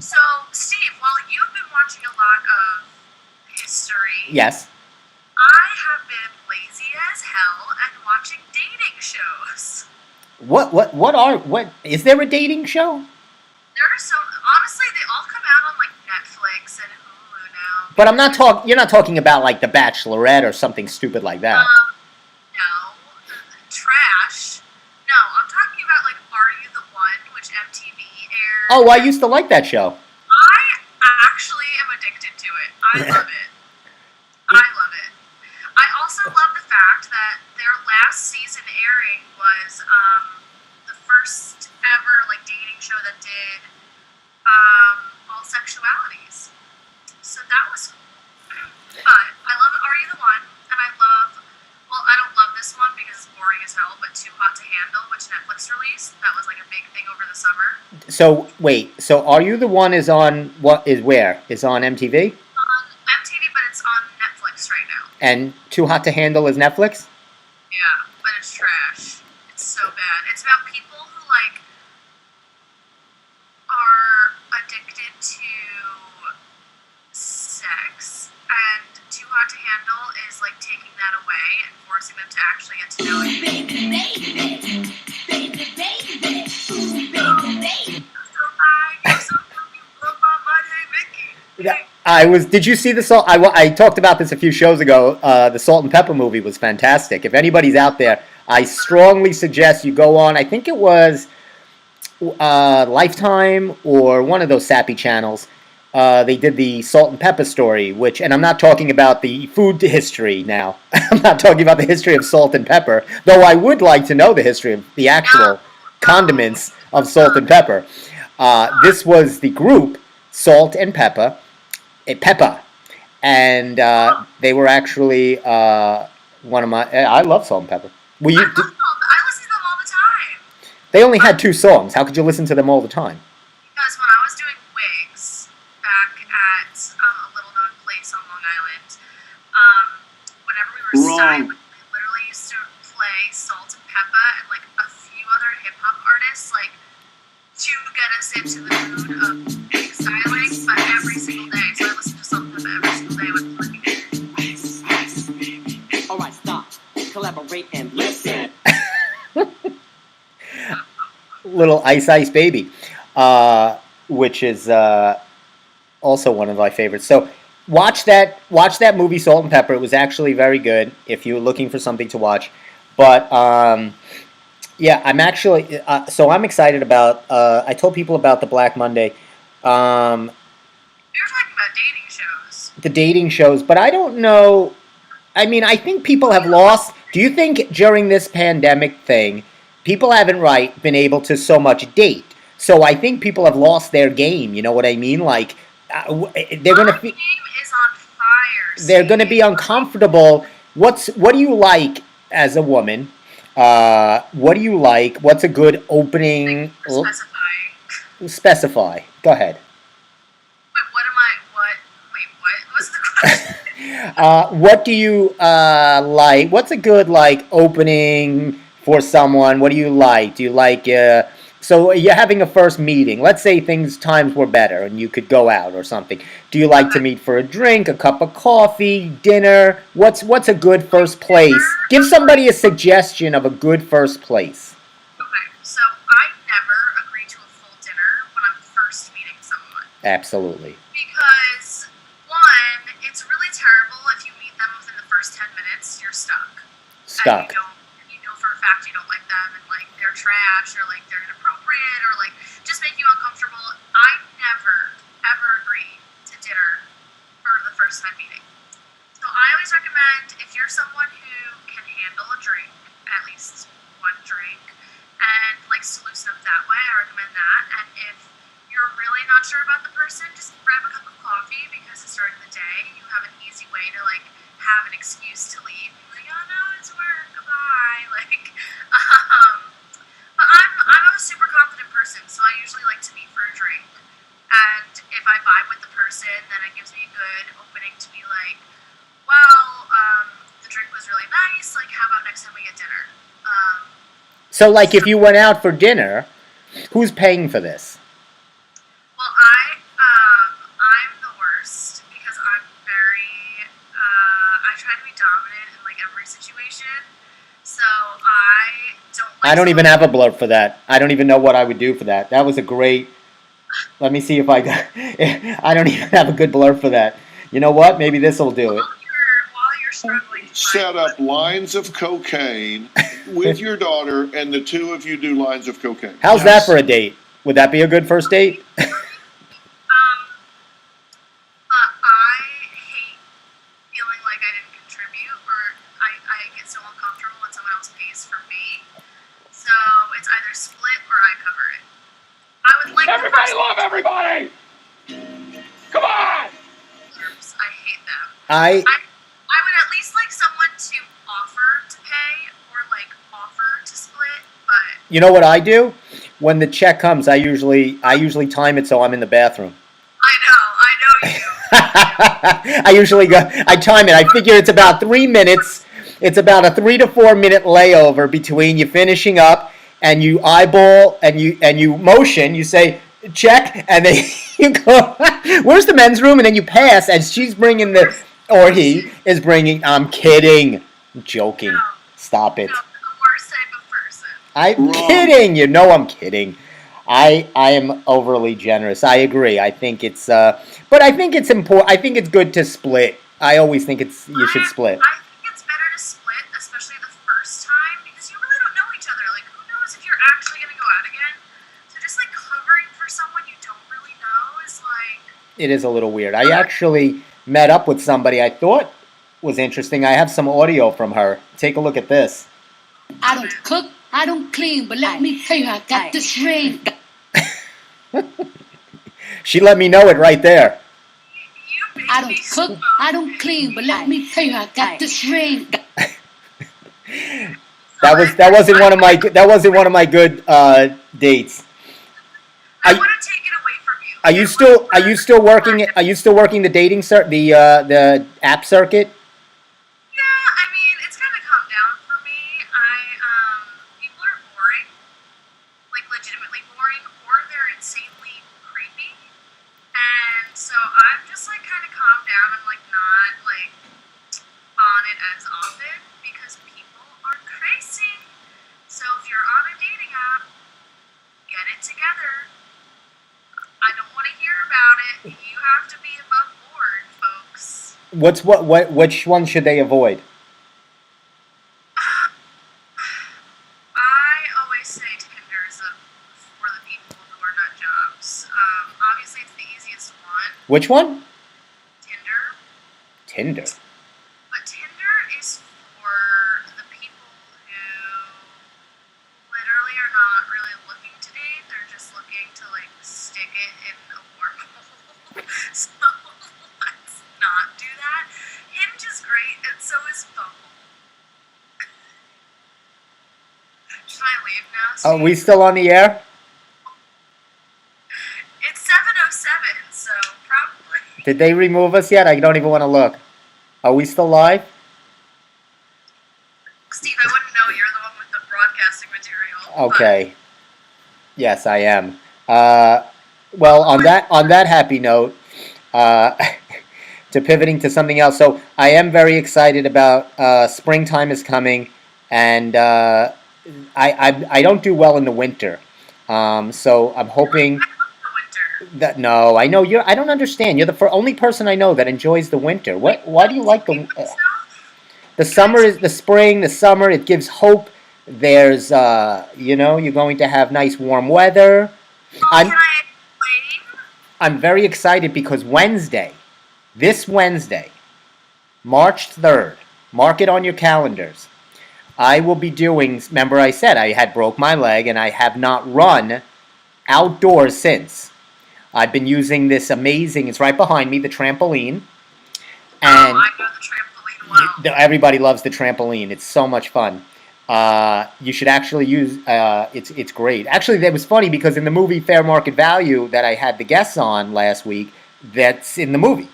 So, Steve, while you've been watching a lot of history, yes, I have been lazy as hell and watching dating shows. What is there a dating show? There are so honestly, they all come out on like Netflix and Hulu now. But you're not talking about like The Bachelorette or something stupid like that. No, trash. No, I'm talking Oh, I used to like that show. I actually am addicted to it. I love it. I love it. I also love the fact that their last season airing was the first ever like dating show that did all sexualities. So that was cool. But I love Are You the One? And I love, well, I don't love this one because it's boring as hell, but Too Hot to Handle, which Netflix released. That was like a big thing over the summer. So wait, so Are You the One is on what is where? Is on MTV? On MTV, but it's on Netflix right now. And Too Hot to Handle is Netflix? Yeah, but it's trash. It's so bad. It's about people who like are addicted to sex, and Too Hot to Handle is like taking that away and forcing them to actually get to know it. Did you see the salt? I talked about this a few shows ago. The Salt and Pepper movie was fantastic. If anybody's out there, I strongly suggest you go on. I think it was Lifetime or one of those sappy channels. They did the Salt and Pepper story, and I'm not talking about the food history now. I'm not talking about the history of salt and pepper, though I would like to know the history of the actual condiments of salt and pepper. This was the group Salt and Pepper, and they were actually one of my. I love Salt and Pepper. I listen to them all the time. They only had 2 songs. How could you listen to them all the time? Because when I was doing wigs back at a little-known place on Long Island, whenever we were styling, we literally used to play Salt and Pepper and like a few other hip-hop artists, like to get us into the mood of wig styling, but every single day. So I listened to Salt and Pepper every single day when working. All right, stop. Collaborate and listen. Little Ice Baby, which is also one of my favorites. So watch that movie Salt and Pepper. It was actually very good if you're looking for something to watch. But yeah, I'm actually so I'm excited about. I told people about the Black Monday. We were talking about dating shows. The dating shows, but I don't know. I mean, I think people have lost. Do you think during this pandemic thing, people haven't been able to so much date? So I think people have lost their game. You know what I mean? Like they're gonna. Our game is on fire. They're gonna be uncomfortable. What do you like as a woman? What do you like? What's a good opening? Specify. Go ahead. What's the question? What do you like? What's a good opening for someone? What do you like? Do you like so you're having a first meeting. Let's say times were better and you could go out or something. Do you like to meet for a drink, a cup of coffee, dinner? What's a good first place? Give somebody a suggestion of a good first place. Okay, so I never agree to a full dinner when I'm first meeting someone. Absolutely. Because, one, it's really terrible if you meet them within the first 10 minutes, you're stuck. Stuck. And you know for a fact you don't like them, and they're trash, or they're inappropriate, or just make you uncomfortable. I never, ever agree to dinner for the first time meeting. So I always recommend, if you're someone who can handle a drink, at least one drink, and likes to loosen up that way, I recommend that. And if you're really not sure about the person, just grab a cup of coffee, because it's during the day. You have an easy way to have an excuse to leave. Oh no, it's work, goodbye. But I'm a super confident person, so I usually like to meet for a drink. And if I vibe with the person, then it gives me a good opening to be like, well, the drink was really nice. How about next time we get dinner? So if you went out for dinner, who's paying for this? Well, I'm the worst because I'm very, I try to be dominant in every situation. So I don't I don't even have a blurb for that. I don't even know what I would do for that. That was a great. Let me see if I got. I don't even have a good blurb for that. You know what? Maybe this will do it. While you're struggling, Set up lines of cocaine with your daughter, and the two of you do lines of cocaine. How's that for a date? Would that be a good first date? But I hate feeling like I didn't contribute, or I get so uncomfortable when someone else pays for me. So it's either split or I cover it. I would like Everybody love everybody! Come on! I hate them. I I would at least like someone to offer to pay or like offer to split, but You know what I do? When the check comes, I usually time it so I'm in the bathroom. I know you. I time it. I figure it's about 3 minutes. It's about a 3 to 4 minute layover between you finishing up and you eyeball and you motion. You say check, and then you go. Where's the men's room? And then you pass, as she's bringing or he is bringing. I'm kidding. I'm joking. No. Stop it. No, the worst type of person. I'm Wrong. kidding. You know I'm kidding. I am overly generous. I agree. I think it's but I think it's important. I think it's good to split. I always think you should split. I think it's better to split, especially the first time, because you really don't know each other. Like, who knows if you're actually gonna go out again? So just like covering for someone you don't really know is like. It is a little weird. I actually met up with somebody I thought was interesting. I have some audio from her. Take a look at this. I don't cook, I don't clean, but let me tell you, I got this ring. She let me know it right there. You I don't cook, I don't clean, but let me tell you, I got this ring. That wasn't one of my good dates. I want to take it away from you. Are you still working the dating the app circuit? Yeah, I mean, it's kind of calmed down for me. People are boring, like legitimately boring, or they're insanely creepy. And so I'm just like kind of calmed down. I'm like not like on it as often because people are crazy. So if you're on a dating app, get it together. I don't want to hear about it. You have to be above board, folks. Which one should they avoid? I always say Tinder's for the people who are nut jobs. Obviously, it's the easiest one. Which one? Tinder. Tinder. But Tinder is for the people who literally are not really looking to date. They're just looking to like stick it in a wormhole. So let's not do that. Hinge is great, and so is Bumble. Should I leave now? Are we still on the air? It's 7:07, so probably. Did they remove us yet? I don't even want to look. Are we still live? Steve, I wouldn't know. You're the one with the broadcasting material. Okay. Yes, I am. Well, on that happy note, to pivoting to something else. So I am very excited about springtime is coming, and I don't do well in the winter. So I'm hoping But I love the winter. that no, I know I don't understand. You're the only person I know that enjoys the winter. Why do you like the summer? Is the spring, the summer? It gives hope. There's you're going to have nice warm weather. Can I explain? I'm very excited because this Wednesday, March 3rd, mark it on your calendars. I will be doing, remember I said I had broke my leg and I have not run outdoors since. I've been using this amazing, it's right behind me, the trampoline. And I know the trampoline well. everybody loves the trampoline. It's so much fun. You should actually use, it's great. Actually, that was funny because in the movie Fair Market Value that I had the guests on last week, that's in the movie.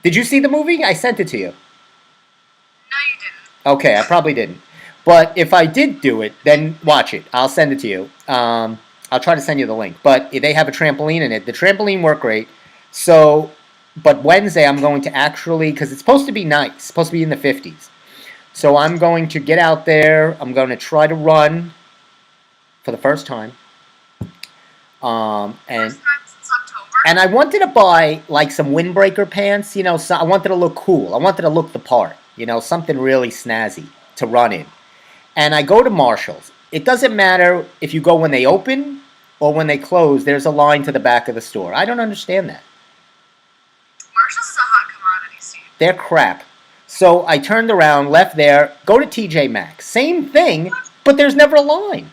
Did you see the movie? I sent it to you. No, you didn't. Okay, I probably didn't. But if I did do it, then watch it. I'll send it to you. I'll try to send you the link. But they have a trampoline in it. The trampoline worked great. So, but Wednesday I'm going to actually, because it's supposed to be nice, it's supposed to be in the 50s. So I'm going to get out there. I'm going to try to run for the first time. And First time since October. And I wanted to buy like some windbreaker pants, so I wanted to look cool. I wanted to look the part, something really snazzy to run in. And I go to Marshall's. It doesn't matter if you go when they open or when they close, there's a line to the back of the store. I don't understand that. Marshalls is a hot commodity, Steve. They're crap. So I turned around, left there, go to TJ Maxx. Same thing, but there's never a line.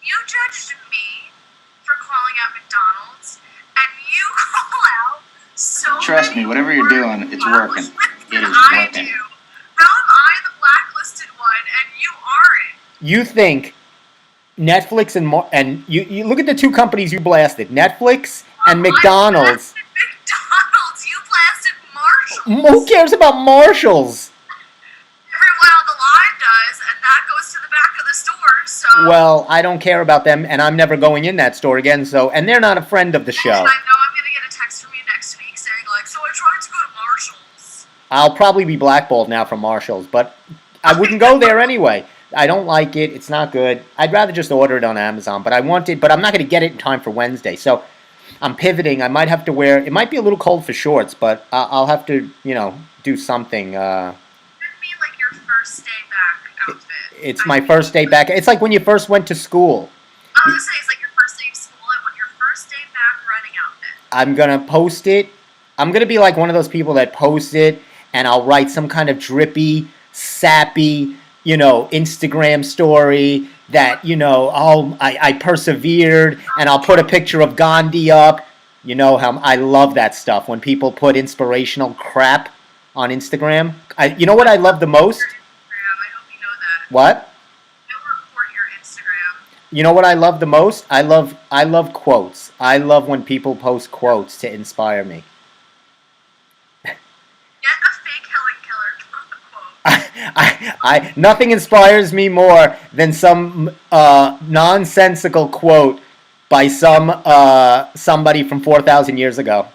You judged me for calling out McDonald's, and you call out so Trust many me, whatever you're more doing, it's working. blacklisted It than is I working. do. How am I the blacklisted one, and you aren't? You think Netflix and you look at the two companies you blasted, Netflix and McDonald's. I blasted McDonald's. You blasted Marshalls. Who cares about Marshalls? Everyone on the line does, and that goes to the back of the store. So Well, I don't care about them, and I'm never going in that store again. So, and they're not a friend of the show. And I know I'm gonna get a text from you next week saying like, "So I tried to go to Marshalls." I'll probably be blackballed now from Marshalls, but I wouldn't go there anyway. I don't like it. It's not good. I'd rather just order it on Amazon, but I'm not going to get it in time for Wednesday. So I'm pivoting. I might have to wear, it might be a little cold for shorts, but I'll have to, do something. Give me like your first day back outfit. It's my first day back. It's like when you first went to school. I was gonna say it's like your first day of school. I want your first day back running outfit. I'm going to post it. I'm going to be like one of those people that post it, and I'll write some kind of drippy, sappy, Instagram story that, I persevered, and I'll put a picture of Gandhi up. You know how I love that stuff when people put inspirational crap on Instagram. You know what I love the most? Instagram. I hope you know that. What? I will report your Instagram. You know what I love the most? I love quotes. I love when people post quotes to inspire me. Get a fake Helen Keller quote. Nothing inspires me more than some nonsensical quote by somebody from 4,000 years ago. You know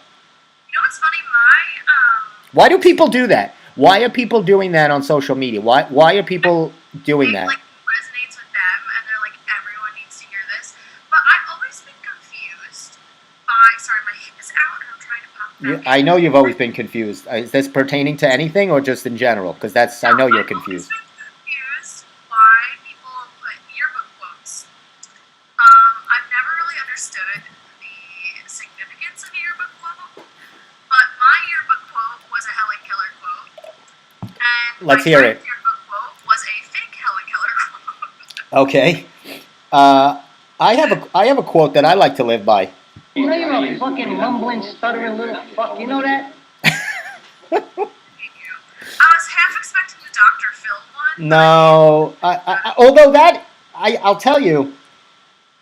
what's funny? Why do people do that? Why are people doing that on social media? Why are people doing that? Like resonates with them, and they're like, everyone needs to hear this. But I've always been confused by. Sorry, my hip is out, and I'm trying to pop it out. I know you've always been confused. Is this pertaining to anything or just in general? Because I know you're confused. I've always been confused why people put yearbook quotes. I've never really understood the significance of a yearbook quote, but my yearbook quote was a Helen Keller quote, and Let's my hear friend's it. yearbook quote was a fake Helen Keller quote. Okay. I have a quote that I like to live by. You know you're a fucking mumbling, stuttering little fuck. You know that? Thank you. I was half expecting the Dr. Phil one. No, although I'll tell you,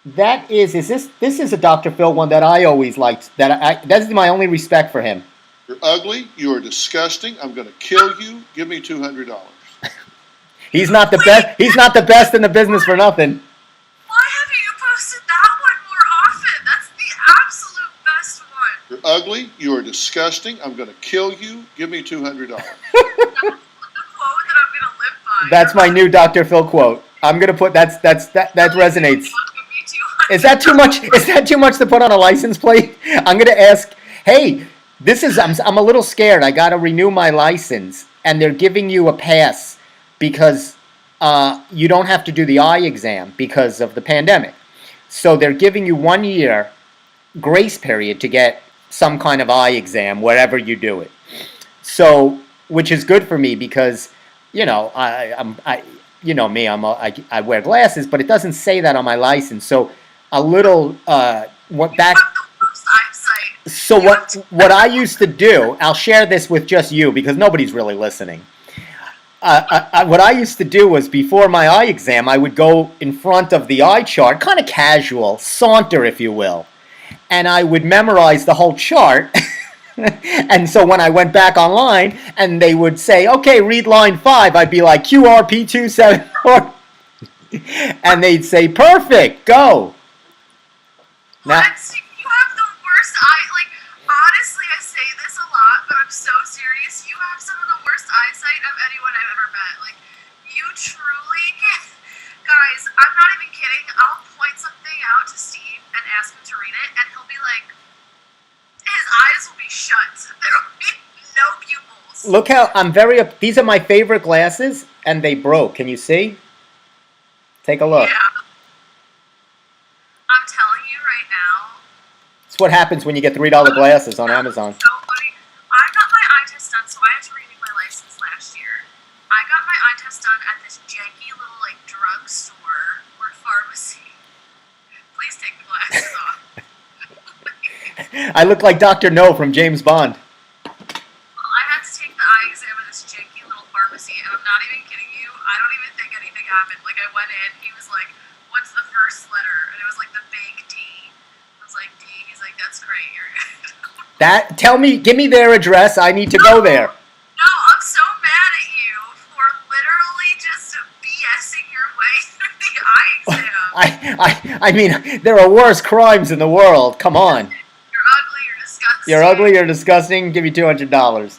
this is a Dr. Phil one that I always liked. That's my only respect for him. You're ugly. You are disgusting. I'm going to kill you. Give me $200. He's not the best. He's not the best in the business for nothing. Why haven't you posted that one more often? That's the absolute best one. You're ugly. You are disgusting. I'm going to kill you. Give me $200. That's the quote that I'm gonna live by. That's my new Dr. Phil quote. I'm gonna put that resonates. Is that too much? Is that too much to put on a license plate? I'm gonna ask. Hey, I'm a little scared. I gotta renew my license, and they're giving you a pass because you don't have to do the eye exam because of the pandemic. So they're giving you 1 year grace period to get some kind of eye exam wherever you do it. So, which is good for me because, I wear glasses, but it doesn't say that on my license. So, a little So what I used to do, I'll share this with just you because nobody's really listening. What I used to do was before my eye exam, I would go in front of the eye chart, kind of casual, saunter, if you will, and I would memorize the whole chart. And so when I went back online and they would say, okay, read line 5, I'd be like, QRP274. And they'd say, perfect, go. Now, You have the worst eye. Like, honestly, I say this a lot, but I'm so serious. You have some of the worst eyesight of anyone I've ever met. Like, you truly can. Guys, I'm not even kidding. I'll point something out to Steve and ask him to read it, and he'll be like, his eyes will be shut. There will be no pupils. look how these are my favorite glasses, and they broke. Can you see? Take a look. Yeah. I'm telling you right It's what happens when you get $3 glasses on Amazon. So funny. I got my eye test done, so I had to renew my license last year. I got my eye test done at this janky little like drugstore or pharmacy. Please take the glasses off. I look like Dr. No from James Bond. Well, I had to take the eye exam at this janky little pharmacy, and I'm not even kidding you. I don't even think anything happened. Like, I went in, he was like, "What's the first letter?" And it was like the big D. I was like, "D." He's like, "That's great. You're good." Give me their address. I need to go there. No, I'm so mad at you for literally just BSing your way through the eye exam. I mean, there are worse crimes in the world. Come on. You're ugly. You're disgusting. You're ugly. You're disgusting. Give me $200. There's another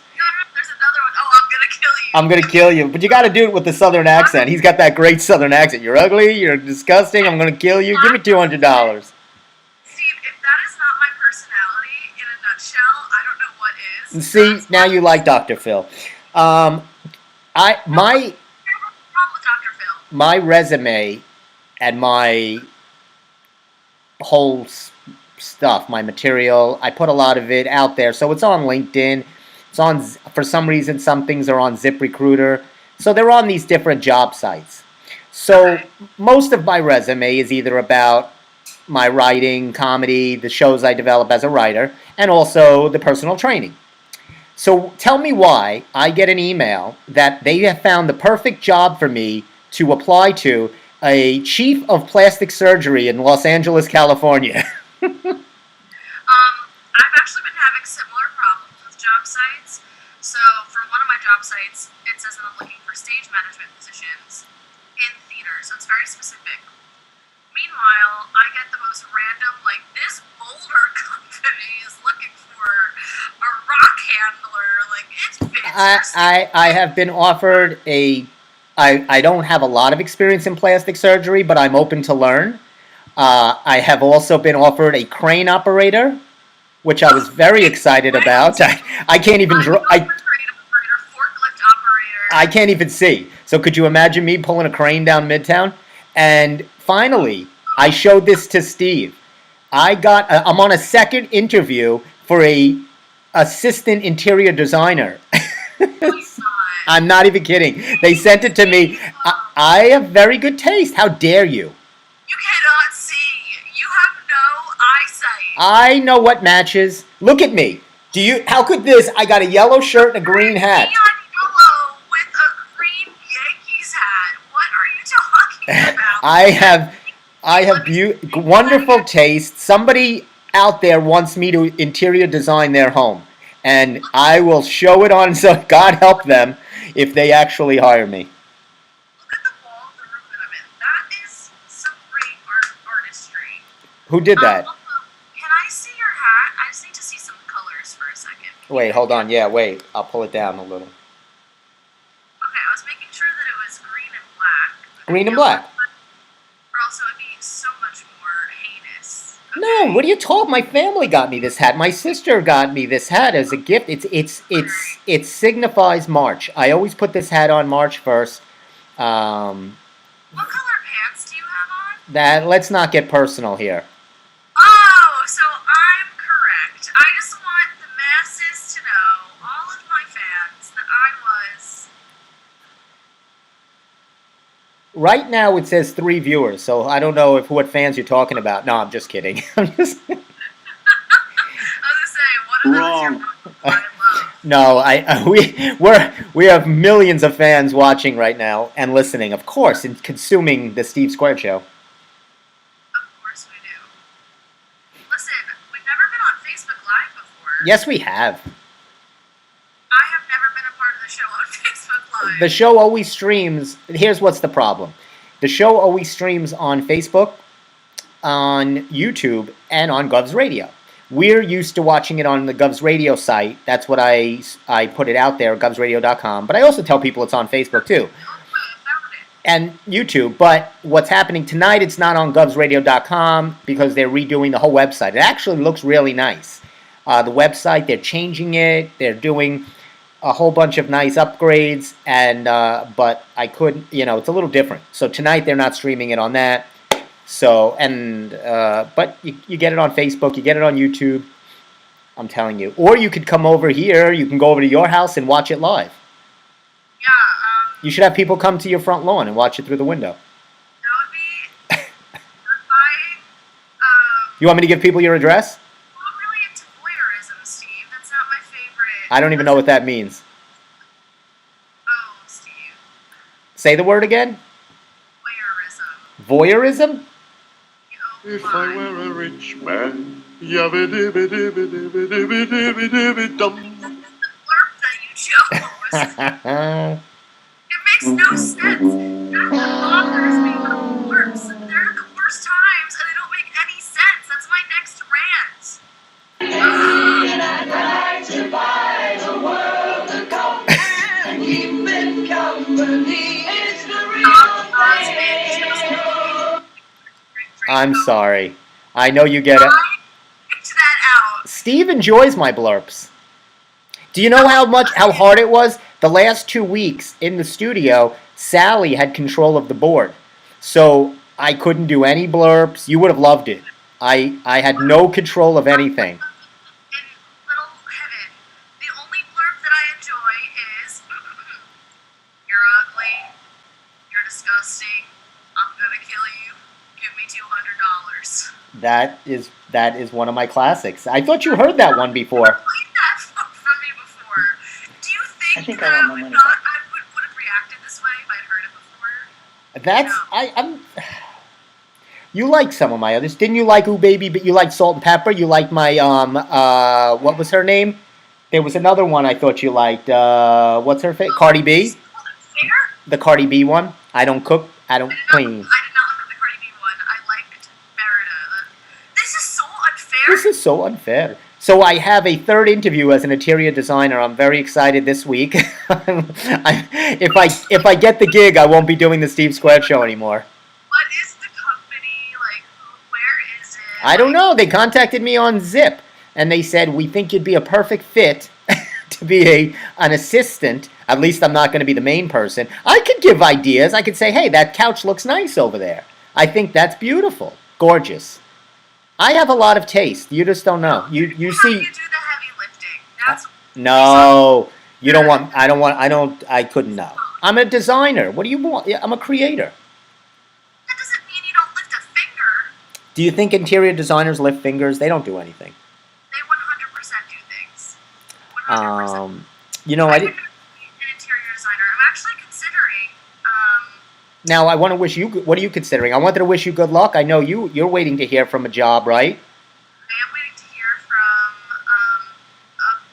one. Oh, I'm gonna kill you. I'm gonna kill you. But you got to do it with the Southern accent. He's got that great Southern accent. You're ugly. You're disgusting. I'm gonna kill you. Give me $200. Steve, if that is not my personality in a nutshell, I don't know what is. See, now you like Dr. Phil. Problem with Dr. Phil. My resume and my whole stuff, my material, I put a lot of it out there. So it's on LinkedIn. It's on, for some reason, some things are on ZipRecruiter. So they're on these different job sites. So most of my resume is either about my writing, comedy, the shows I develop as a writer, and also the personal training. So tell me why I get an email that they have found the perfect job for me to apply to, a chief of plastic surgery in Los Angeles, California. I've actually been having similar problems with job sites. So for one of my job sites, it says that I'm looking for stage management positions in theater. So it's very specific. Meanwhile, I get the most random, like, this Boulder company is looking for a rock handler. Like, it's I have been offered I don't have a lot of experience in plastic surgery, but I'm open to learn. I have also been offered a crane operator, which I was very excited about. I can't even draw. forklift operator. I can't even see. So could you imagine me pulling a crane down Midtown? And finally, I showed this to Steve. I'm on a second interview for a assistant interior designer. I'm not even kidding. They sent it to me. I have very good taste. How dare you? You cannot see. You have no eyesight. I know what matches. Look at me. How could this? I got a yellow shirt and a green hat. Neon yellow with a green Yankees hat. What are you talking about? I have wonderful taste. Somebody out there wants me to interior design their home, and I will show it on. So God help them if they actually hire me. Look at the wall of the room that I'm in. That is some great artistry. Who did that? Also, can I see your hat? I just need to see some colors for a second. Wait, hold on. Yeah, wait. I'll pull it down a little. Okay, I was making sure that it was green and black. Green and black. Or else it would be so much more heinous. Okay. No, what are you talking? My family got me this hat. My sister got me this hat as a gift. It signifies March. I always put this hat on March 1st. What color pants do you have on? Let's not get personal here. Oh, so I'm correct. I just want the masses to know, all of my fans, that I was... Right now it says 3 viewers, so I don't know what fans you're talking about. No, I'm just kidding. I'm just... I was gonna say, what are those I love? No, we have millions of fans watching right now and listening, of course, and consuming the Steve Squared Show. Of course we do. Listen, we've never been on Facebook Live before. Yes, we have. I have never been a part of the show on Facebook Live. The show always streams. Here's what's the problem. The show always streams on Facebook, on YouTube, and on Govs Radio. We're used to watching it on the Govs Radio site. That's what I put it out there, govsradio.com. But I also tell people it's on Facebook too. And YouTube. But what's happening tonight, it's not on govsradio.com because they're redoing the whole website. It actually looks really nice. The website, they're changing it. They're doing a whole bunch of nice upgrades. And but I couldn't, it's a little different. So tonight they're not streaming it on that. So, and but you get it on Facebook, you get it on YouTube. I'm telling you. Or you could come over here. You can go over to your house and watch it live. Yeah, You should have people come to your front lawn and watch it through the window. that would be terrifying. You want me to give people your address? I'm not really into voyeurism, Steve. That's not my favorite. I don't even know what that means. Oh, Steve. Say the word again. Voyeurism. Voyeurism? Oh, If my. I were a rich man, yabba dibba dibba dibba dibba dibba dibba dum. The blurb that you chose. It makes no sense. That bothers me about blurbs. They're the worst times, and they don't make any sense. That's my next rant. I'm sorry. I know you get it. I picked that out. Steve enjoys my blurps. Do you know how hard it was? The last 2 weeks in the studio, Sally had control of the board. So I couldn't do any blurps. You would have loved it. I had no control of anything. In Little Heaven, the only blurb that I enjoy is you're ugly, you're disgusting, I'm gonna kill you, give me $200. That is one of my classics. I thought you heard that one before. Played that from me before. Do you I think think I that want my money I would have reacted this way if I'd heard it before? That's I'm. You like some of my others, didn't you? Like Ooh Baby, but you like Salt and Pepper. You like my what was her name? There was another one I thought you liked. What's her face? Cardi B. Fair? The Cardi B one. I don't cook. I don't clean. I did not like the Cardi B one. I liked Merida. This is so unfair. This is so unfair. So I have a third interview as an interior designer. I'm very excited this week. If I get the gig, I won't be doing the Steve Squared show anymore. What is the company? Like, where is it? I don't know. They contacted me on Zip, and they said, we think you'd be a perfect fit to be an assistant. At least I'm not going to be the main person. I could give ideas. I could say, hey, that couch looks nice over there. I think that's beautiful. Gorgeous. I have a lot of taste. You just don't know. You You see. do the heavy lifting. That's No. You don't want, I couldn't know. I'm a designer. What do you want? Yeah, I'm a creator. that doesn't mean you don't lift a finger. Do you think interior designers lift fingers? They don't do anything. They 100% do things. 100%. You know, I I did. could be an interior designer. I'm actually considering. Now, I want to wish you. What are you considering? I wanted to wish you good luck. I know you're waiting to hear from a job, right? I am waiting to hear from.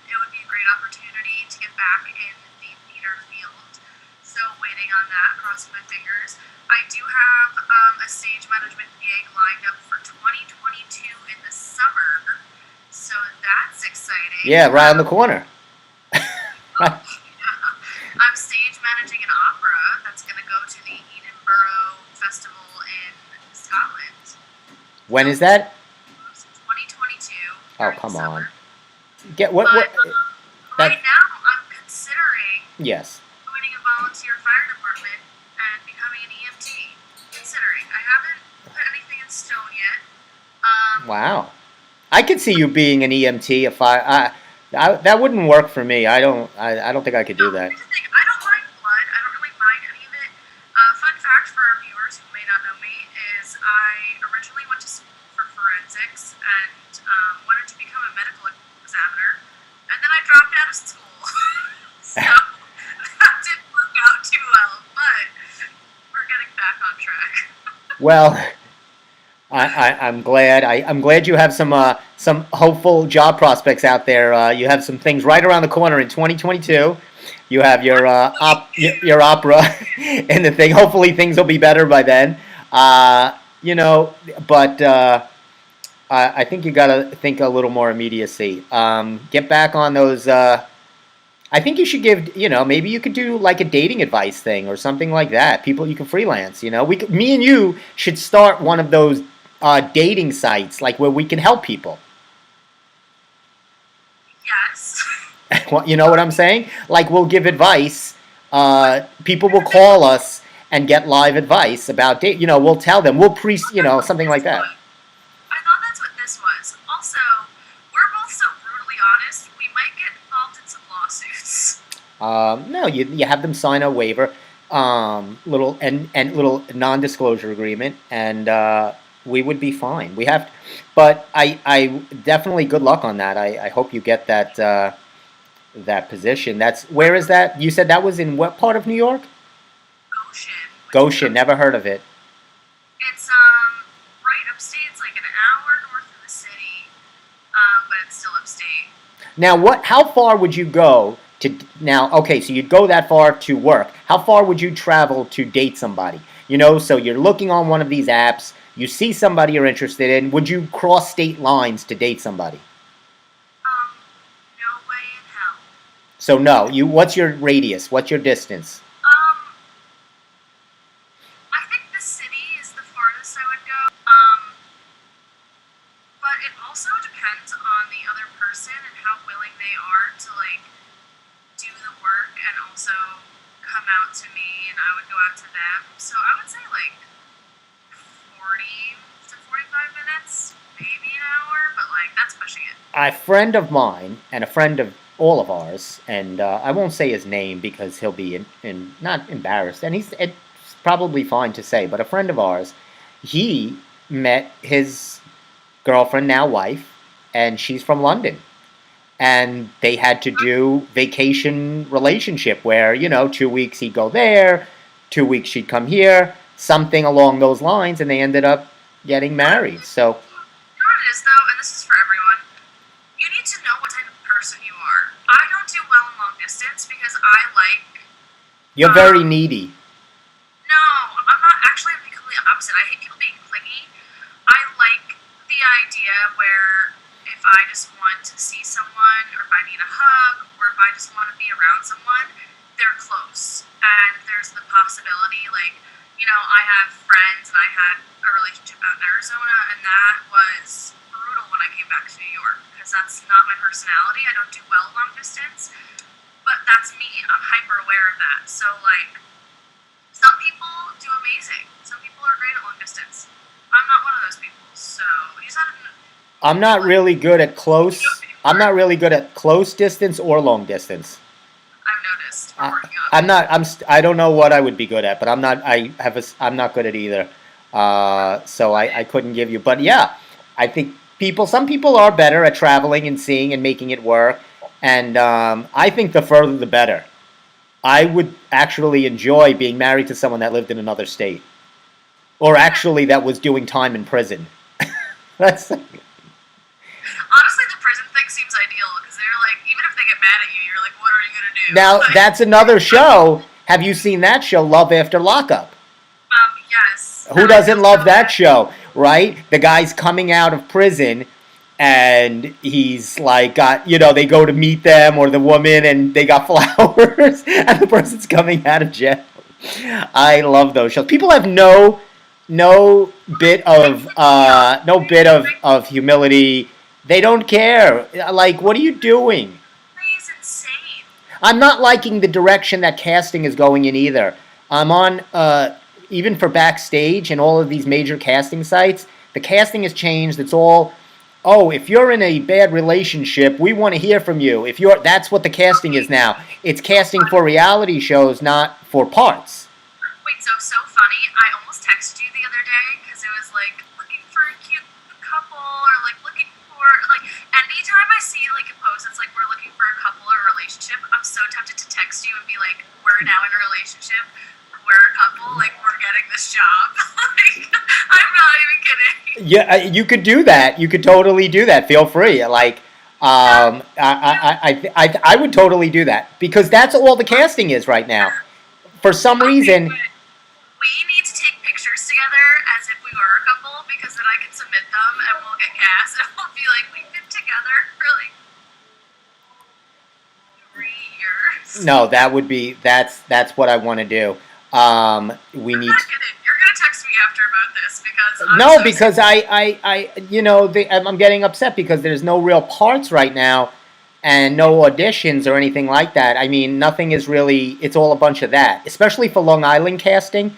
It would be a great opportunity to get back in the theater field. So waiting on that, crossing my fingers. I do have a stage management gig lined up for 2022 in the summer. So that's exciting. Yeah, right on the corner. I'm stage managing an opera that's going to go to the Edinburgh Festival in Scotland. When is that? 2022. Oh, during come the summer. on. Get what? But that- right now, I'm considering Yes. joining a volunteer fire department and becoming an EMT. Considering. I haven't put anything in stone yet. Wow. I could see you being an EMT if that wouldn't work for me. I don't think I could do that. Here's the thing. I don't mind blood. I don't really mind any of it. Fun fact for our viewers who may not know me is I originally went to school for forensics and wanted to become a medical examiner, and then I dropped out of school. So that didn't work out too well, but we're getting back on track. Well, I'm glad. I'm glad you have some hopeful job prospects out there. You have some things right around the corner in 2022. You have your opera and the thing. Hopefully things will be better by then. You know, but I think you got to think a little more immediacy. Get back on those. I think you should give, maybe you could do like a dating advice thing or something like that. People, you can freelance, me and you should start one of those dating sites, like where we can help people. Yes. You know what I'm saying? Like we'll give advice. People will call us and get live advice about date. You know, we'll tell them. We'll something like that. I thought that's what this was. Also, we're both so brutally honest, we might get involved in some lawsuits. No, you have them sign a waiver, little non-disclosure agreement, and we would be fine. We have, but I definitely good luck on that. I hope you get that position. Where is that? You said that was in what part of New York? Goshen. Goshen, never heard of it. It's right upstate. It's like an hour north of the city, but it's still upstate. Now, how far would you go to now? Okay, so you'd go that far to work. How far would you travel to date somebody? You know, so you're looking on one of these apps. You see somebody you're interested in. Would you cross state lines to date somebody? No way in hell. So no. What's your radius? What's your distance? I think the city is the farthest I would go. But it also depends on the other person and how willing they are to like do the work and also come out to me, and I would go out to them. So I would say like 40 to 45 minutes, maybe an hour, but like that's pushing it. A friend of mine and a friend of all of ours, and I won't say his name because he'll be not embarrassed, and it's probably fine to say, but a friend of ours, he met his girlfriend, now wife, and she's from London. And they had to do vacation relationship where, 2 weeks he'd go there, 2 weeks she'd come here, something along those lines, and they ended up getting married. So, you know what it is though, and this is for everyone, you need to know what type of person you are. I don't do well in long distance because I like... you're very needy. No, I'm not. Actually, I'm the complete opposite. I hate people being clingy. I like the idea where if I just want to see someone, or if I need a hug, or if I just want to be around someone, they're close. And there's the possibility, like, I have friends, and I had a relationship out in Arizona, and that was brutal when I came back to New York, because that's not my personality. I don't do well long distance, but that's me. I'm hyper aware of that. So, like, some people do amazing. Some people are great at long distance. I'm not one of those people. So you just have to... I'm not really good at close. I'm not really good at close distance or long distance. I've noticed. We're working on it. I don't know what I would be good at, but I'm not. I'm not good at either. So I couldn't give you. But yeah, I think some people are better at traveling and seeing and making it work. And I think the further the better. I would actually enjoy being married to someone that lived in another state, or actually that was doing time in prison. That's. Honestly, the prison thing seems ideal because they're like, even if they get mad at you, you're like, what are you gonna do? Now Like, that's another show. Have you seen that show, Love After Lockup? yes. Who doesn't love that show, right? The guy's coming out of prison, and he's like they go to meet them or the woman, and they got flowers, and the person's coming out of jail. I love those shows. People have no bit of humility. They don't care. Like, what are you doing? He's insane. I'm not liking the direction that casting is going in either. I'm on, even for Backstage and all of these major casting sites, the casting has changed. It's all, if you're in a bad relationship, we want to hear from you. That's what the casting is now. It's casting for reality shows, not for parts. Wait, so funny. I almost texted you the other day because it was like looking for a cute couple, or like looking for like anytime I see like a post that's like we're looking for a couple or a relationship, I'm so tempted to text you and be like, we're now in a relationship, we're a couple, like we're getting this job. Like, I'm not even kidding. Yeah, you could do that. You could totally do that. Feel free. Like, I would totally do that because that's all the casting is right now. For some reason. We need to take pictures together as if we were a couple, because then I can submit them and we'll get cast and we'll be like, we've been together for like 3 years. No, that's what I want to do. We I'm need. not kidding. You're gonna text me after about this because I'm getting upset because there's no real parts right now and no auditions or anything like that. I mean, nothing is really. It's all a bunch of that, especially for Long Island casting.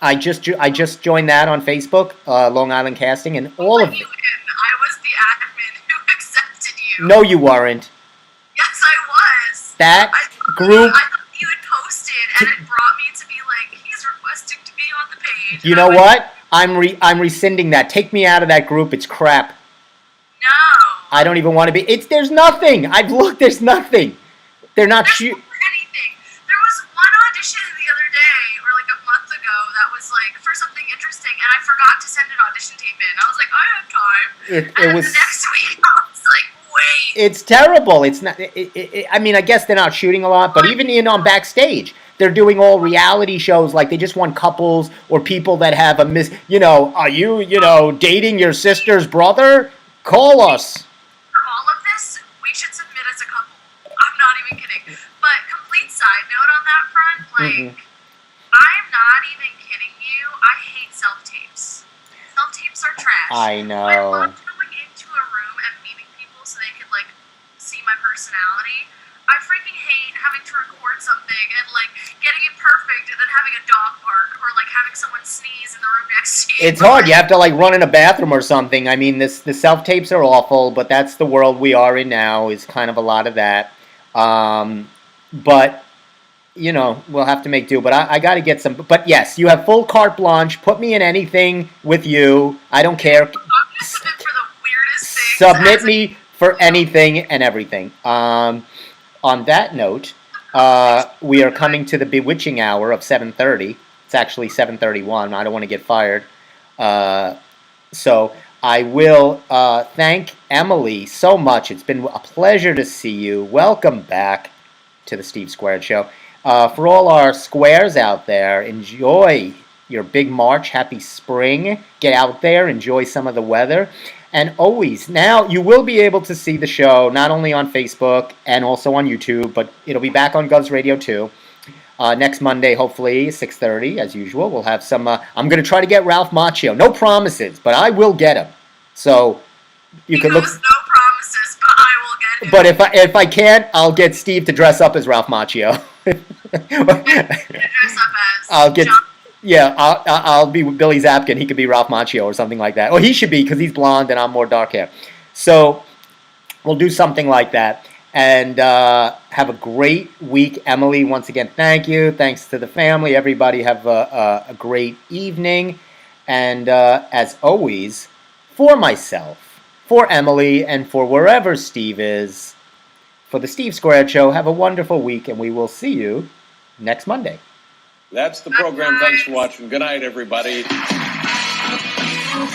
I just joined that on Facebook, Long Island Casting, and all of you in. I was the admin who accepted you. No, you weren't. Yes, I was. That I group. thought you had posted, and it brought me to be like, he's requesting to be on the page. You know what? I'm rescinding that. Take me out of that group. It's crap. No. I don't even want to be. There's nothing. I've looked. There's nothing. They're not There's anything. There was one audition the other day, or like a month ago, that was like for something interesting, and I forgot to send an audition tape in. I was like, I have time. It was the next week, I was like, wait. It's terrible. It's not. I mean, I guess they're not shooting a lot, but even on backstage, they're doing all reality shows. Like they just want couples or people that have a are you dating your sister's brother? Call us. For all of this, we should submit as a couple. I'm not even kidding. But complete side note on that front, like, I'm not even kidding you. I hate self-tapes. Self-tapes are trash. I I know. love going into a room and meeting people so they could, like, see my personality. I freaking hate having to record something and, like, getting it perfect and then having a dog bark or, like, having someone sneeze in the room next to you. It's hard. You have to like run in a bathroom or something. I mean, the self tapes are awful, but that's the world we are in now. Is kind of a lot of that. But we'll have to make do. But I got to get some. But yes, you have full carte blanche. Put me in anything with you. I don't care. I'm gonna submit for the weirdest things. Submit me for anything and everything. On that note, we are coming to the bewitching hour of 7:30. It's actually 7:31. I don't want to get fired. So I will thank Emily so much. It's been a pleasure to see you. Welcome back to the Steve Squared Show. For all our squares out there, enjoy your big March. Happy spring. Get out there. Enjoy some of the weather. And always, now you will be able to see the show not only on Facebook and also on YouTube, but it'll be back on Govs Radio too. Next Monday, hopefully, 6:30, as usual. We'll have some... I'm going to try to get Ralph Macchio. No promises, but I will get him. So you can look... No promises, but I will get him. But if I can't, I'll get Steve to dress up as Ralph Macchio. Dress up as I'll get... John. Yeah, I'll be Billy Zapkin. He could be Ralph Macchio or something like that. Or he should be, because he's blonde and I'm more dark hair. So we'll do something like that. And have a great week. Emily, once again, thank you. Thanks to the family. Everybody have a great evening. And as always, for myself, for Emily, and for wherever Steve is, for the Steve Squared Show, have a wonderful week. And we will see you next Monday. That's the program. Thanks for watching. Good night, everybody.